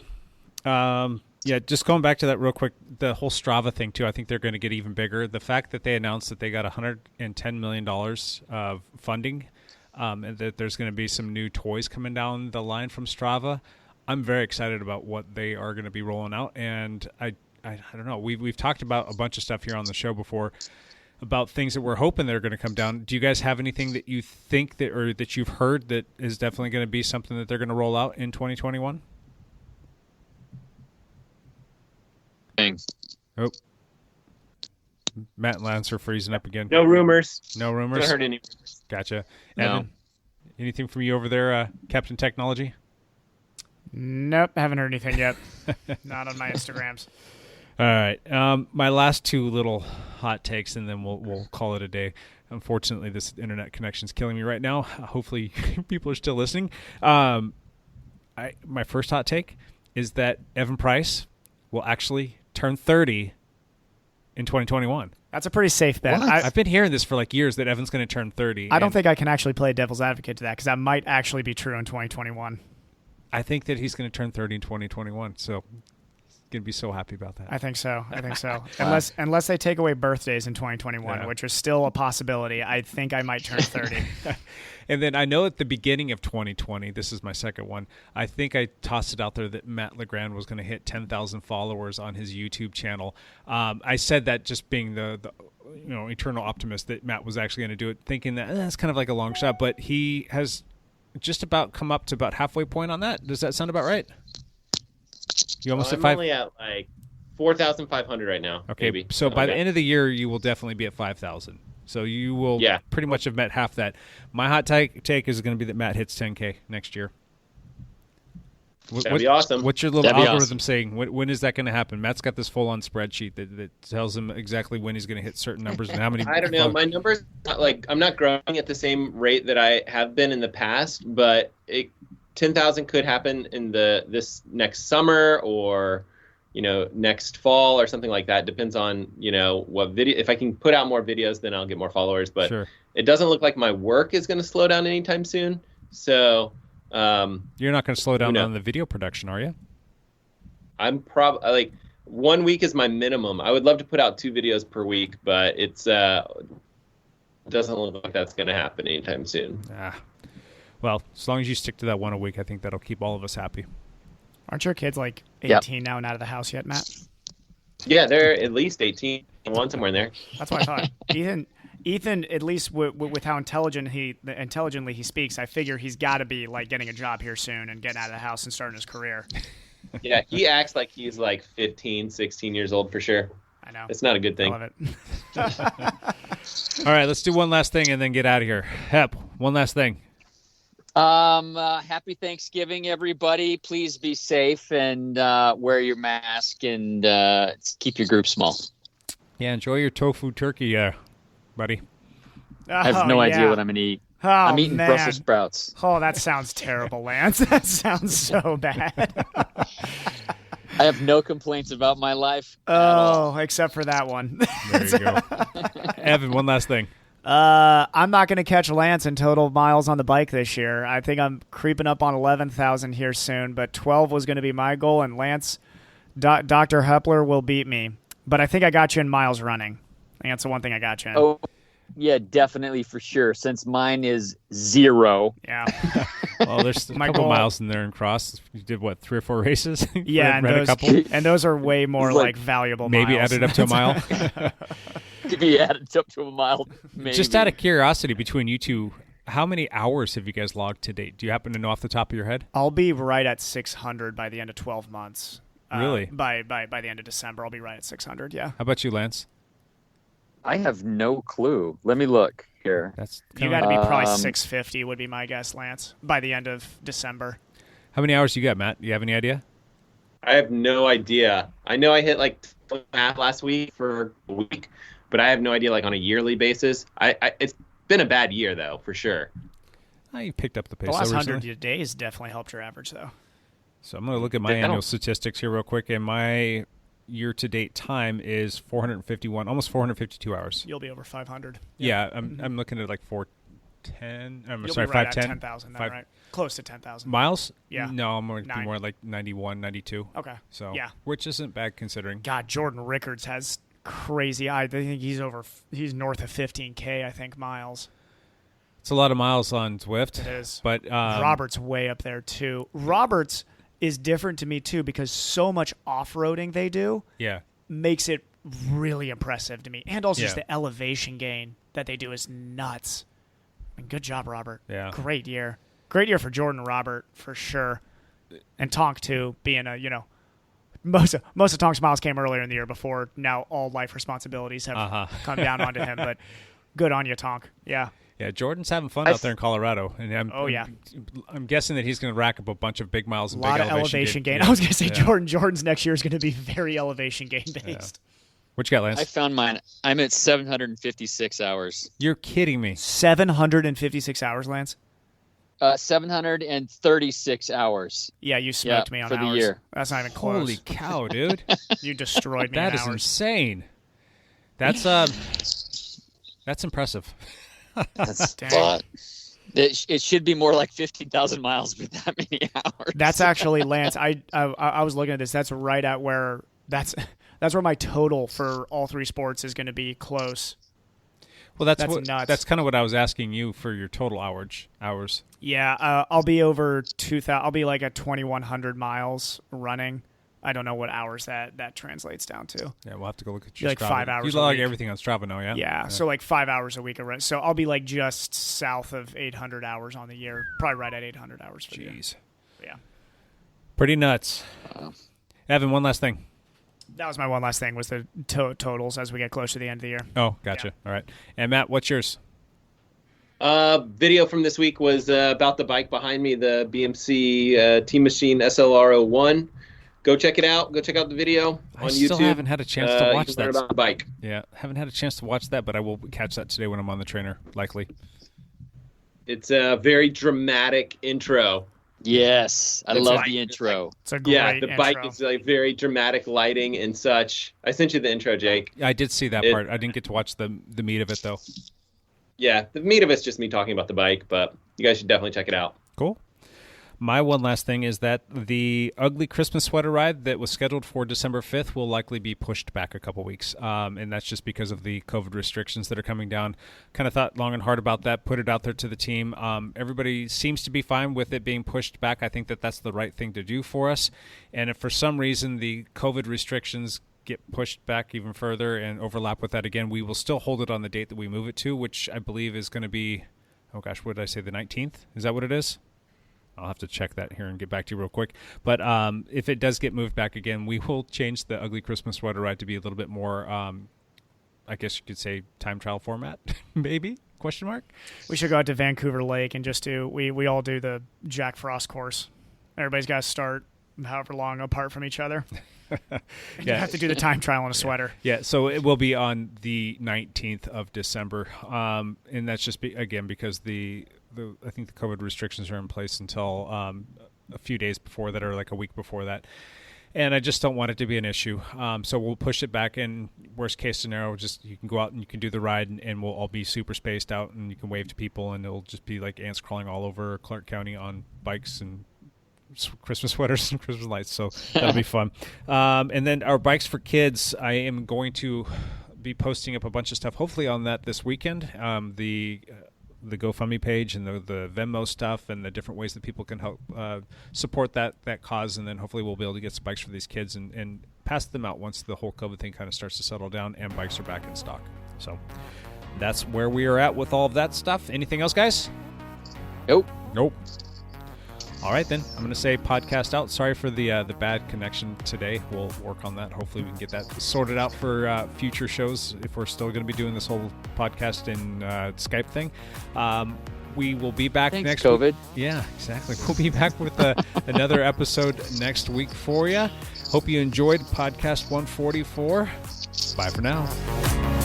Yeah, just going back to that real quick, the whole Strava thing too. I think they're going to get even bigger. The fact that they announced that they got $110 million of funding, and that there's going to be some new toys coming down the line from Strava, I'm very excited about what they are going to be rolling out. And I don't know. We've talked about a bunch of stuff here on the show before about things that we're hoping they're going to come down. Do you guys have anything that you think that, or that you've heard, that is definitely going to be something that they're going to roll out in 2021? Oh, Matt and Lance are freezing up again. No rumors. No rumors. Haven't heard any rumors. Gotcha. No. Evan, anything from you over there, Captain Technology? Nope, haven't heard anything yet. Not on my Instagrams. All right. My last two little hot takes, and then we'll call it a day. Unfortunately, this internet connection is killing me right now. Hopefully, people are still listening. My first hot take is that Evan Price will actually turn 30 in 2021. That's a pretty safe bet. I've been hearing this for like years that Evan's going to turn 30. I don't think I can actually play devil's advocate to that because that might actually be true in 2021. I think that he's going to turn 30 in 2021. So he's going to be so happy about that. I think so. Unless they take away birthdays in 2021, which is still a possibility, I think I might turn 30. And then I know at the beginning of 2020, this is my second one, I think I tossed it out there that Matt Legrand was going to hit 10,000 followers on his YouTube channel. I said that just being the eternal optimist that Matt was actually going to do it, thinking that that's kind of like a long shot, but he has just about come up to about halfway point on that. Does that sound about right? You almost at I'm only at like 4,500 right now. Okay, maybe. so by the end of the year, you will definitely be at 5,000. So you will pretty much have met half that. My hot take is going to be that Matt hits 10K next year. That'd be awesome. What's your little algorithm saying? When is that going to happen? Matt's got this full-on spreadsheet that tells him exactly when he's going to hit certain numbers and how many. I don't know. My numbers, I'm not growing at the same rate that I have been in the past, but 10,000 could happen in this next summer or next fall or something like that. Depends on what video. If I can put out more videos, then I'll get more followers. But It doesn't look like my work is going to slow down anytime soon. So you're not going to slow down on the video production, are you? I'm probably like 1 week is my minimum. I would love to put out 2 videos per week, but it doesn't look like that's going to happen anytime soon. Well, as long as you stick to that one a week, I think that'll keep all of us happy. Aren't your kids like 18 now and out of the house yet, Matt? Yeah, they're at least 18. One somewhere in there. That's what I thought. Ethan, at least with how intelligently he speaks, I figure he's got to be like getting a job here soon and getting out of the house and starting his career. Yeah, he acts like he's like 15, 16 years old for sure. I know. It's not a good thing. I love it. All right, let's do one last thing and then get out of here. Hep, one last thing. Happy Thanksgiving, everybody. Please be safe and wear your mask and keep your group small. Yeah, enjoy your tofu turkey, buddy. I have no idea what I'm going to eat. I'm eating Brussels sprouts. Oh, that sounds terrible, Lance. That sounds so bad. I have no complaints about my life. Oh, except for that one. There you go. Evan, one last thing. I'm not going to catch Lance in total miles on the bike this year. I think I'm creeping up on 11,000 here soon, but 12 was going to be my goal, and Lance, Dr. Hepler will beat me. But I think I got you in miles running. I think that's the one thing I got you in. Oh, yeah, definitely for sure, since mine is 0. Yeah. Well, there's a couple miles in there in cross. You did, 3 or 4 races? Yeah, and those are way more like valuable maybe miles. added up to a mile. Maybe added up to a mile. Maybe. Just out of curiosity, between you two, how many hours have you guys logged to date? Do you happen to know off the top of your head? I'll be right at 600 by the end of 12 months. Really? By the end of December, I'll be right at 600, yeah. How about you, Lance? I have no clue. Let me look here. You got to be probably 650 would be my guess, Lance, by the end of December. How many hours you got, Matt? Do you have any idea? I have no idea. I know I hit like 12.5 last week for a week, but I have no idea like on a yearly basis. It's been a bad year though, for sure. You picked up the pace. The last recently. 100 days definitely helped your average though. So I'm going to look at my annual statistics here real quick, and my year-to-date time is 451, almost 452 hours. You'll be over 500. Yeah, I'm looking at like 510. I'm You'll sorry, be right 510. at 10,000, then, right? Close to 10,000. Miles? Yeah. No, I'm more like 91, 92. Okay. So, yeah. Which isn't bad considering. God, Jordan Rickards has crazy. I think he's north of 15K, I think, miles. It's a lot of miles on Zwift. It is. But Robert's way up there, too. Roberts is different to me, too, because so much off-roading they do makes it really impressive to me. And also just the elevation gain that they do is nuts. I mean, good job, Robert. Yeah. Great year. Great year for Jordan Robert, for sure. And Tonk, too, being most of Tonk's miles came earlier in the year before now all life responsibilities have come down onto him. But good on you, Tonk. Yeah. Yeah, Jordan's having fun out there in Colorado. And I'm guessing that he's going to rack up a bunch of big miles and a lot big of elevation gain. Yeah. I was going to say Jordan's next year is going to be very elevation gain based. Yeah. What you got, Lance? I found mine. I'm at 756 hours. You're kidding me. 756 hours, Lance? 736 hours. Yeah, you smoked me on for hours. the year. That's not even close. Holy cow, dude. You destroyed me That in is hours. insane. That's impressive. That's fun. It should be more like 15,000 miles with that many hours. That's actually, Lance, I was looking at this. That's right at where that's where my total for all three sports is going to be close. Well, that's nuts. That's kind of what I was asking you for your total hours. Yeah, I'll be over 2,000. I'll be like at 2,100 miles running. I don't know what hours that translates down to. Yeah, we'll have to go look at your like Strava. 5 hours. You log a week. everything on Strava now, yeah? Yeah, so like 5 hours a week. So I'll be like just south of 800 hours on the year. Probably right at 800 hours for the year. Jeez. Yeah. Pretty nuts. Evan, one last thing. That was my one last thing was the totals as we get closer to the end of the year. Oh, gotcha. Yeah. All right. And Matt, what's yours? Video from this week was about the bike behind me, the BMC Team Machine SLR01. Go check it out. Go check out the video on YouTube. I still haven't had a chance to watch you that. can learn about the bike. Yeah, haven't had a chance to watch that, but I will catch that today when I'm on the trainer, likely. It's a very dramatic intro. Yes, I love the intro. It's a great the intro. bike is like very dramatic lighting and such. I sent you the intro, Jake. I did see that part. I didn't get to watch the meat of it, though. Yeah, the meat of it's just me talking about the bike, but you guys should definitely check it out. Cool. My one last thing is that the ugly Christmas sweater ride that was scheduled for December 5th will likely be pushed back a couple weeks. And that's just because of the COVID restrictions that are coming down. Kind of thought long and hard about that, put it out there to the team. Everybody seems to be fine with it being pushed back. I think that that's the right thing to do for us. And if for some reason the COVID restrictions get pushed back even further and overlap with that again, we will still hold it on the date that we move it to, which I believe is going to be, what did I say, the 19th? Is that what it is? I'll have to check that here and get back to you real quick. But if it does get moved back again, we will change the ugly Christmas sweater ride to be a little bit more, I guess you could say, time trial format, maybe? ? We should go out to Vancouver Lake and just do, we all do the Jack Frost course. Everybody's got to start however long apart from each other. You have to do the time trial in a sweater. Yeah, so it will be on the 19th of December. And that's just, again, because I think the COVID restrictions are in place until a few days before that, or like a week before that. And I just don't want it to be an issue. So we'll push it back in. Worst case scenario, just you can go out and you can do the ride, and we'll all be super spaced out, and you can wave to people, and it'll just be like ants crawling all over Clark County on bikes and Christmas sweaters and Christmas lights. So that'll be fun. And then our bikes for kids, I am going to be posting up a bunch of stuff, hopefully on that this weekend. The GoFundMe page and the Venmo stuff and the different ways that people can help support that cause, and then hopefully we'll be able to get some bikes for these kids and pass them out once the whole COVID thing kind of starts to settle down and bikes are back in stock. So that's where we are at with all of that stuff. Anything else, guys? Nope. All right, then. I'm going to say podcast out. Sorry for the bad connection today. We'll work on that. Hopefully we can get that sorted out for future shows if we're still going to be doing this whole podcast and Skype thing. We will be back next COVID. week. Yeah, exactly. We'll be back with another episode next week for you. Hope you enjoyed podcast 144. Bye for now.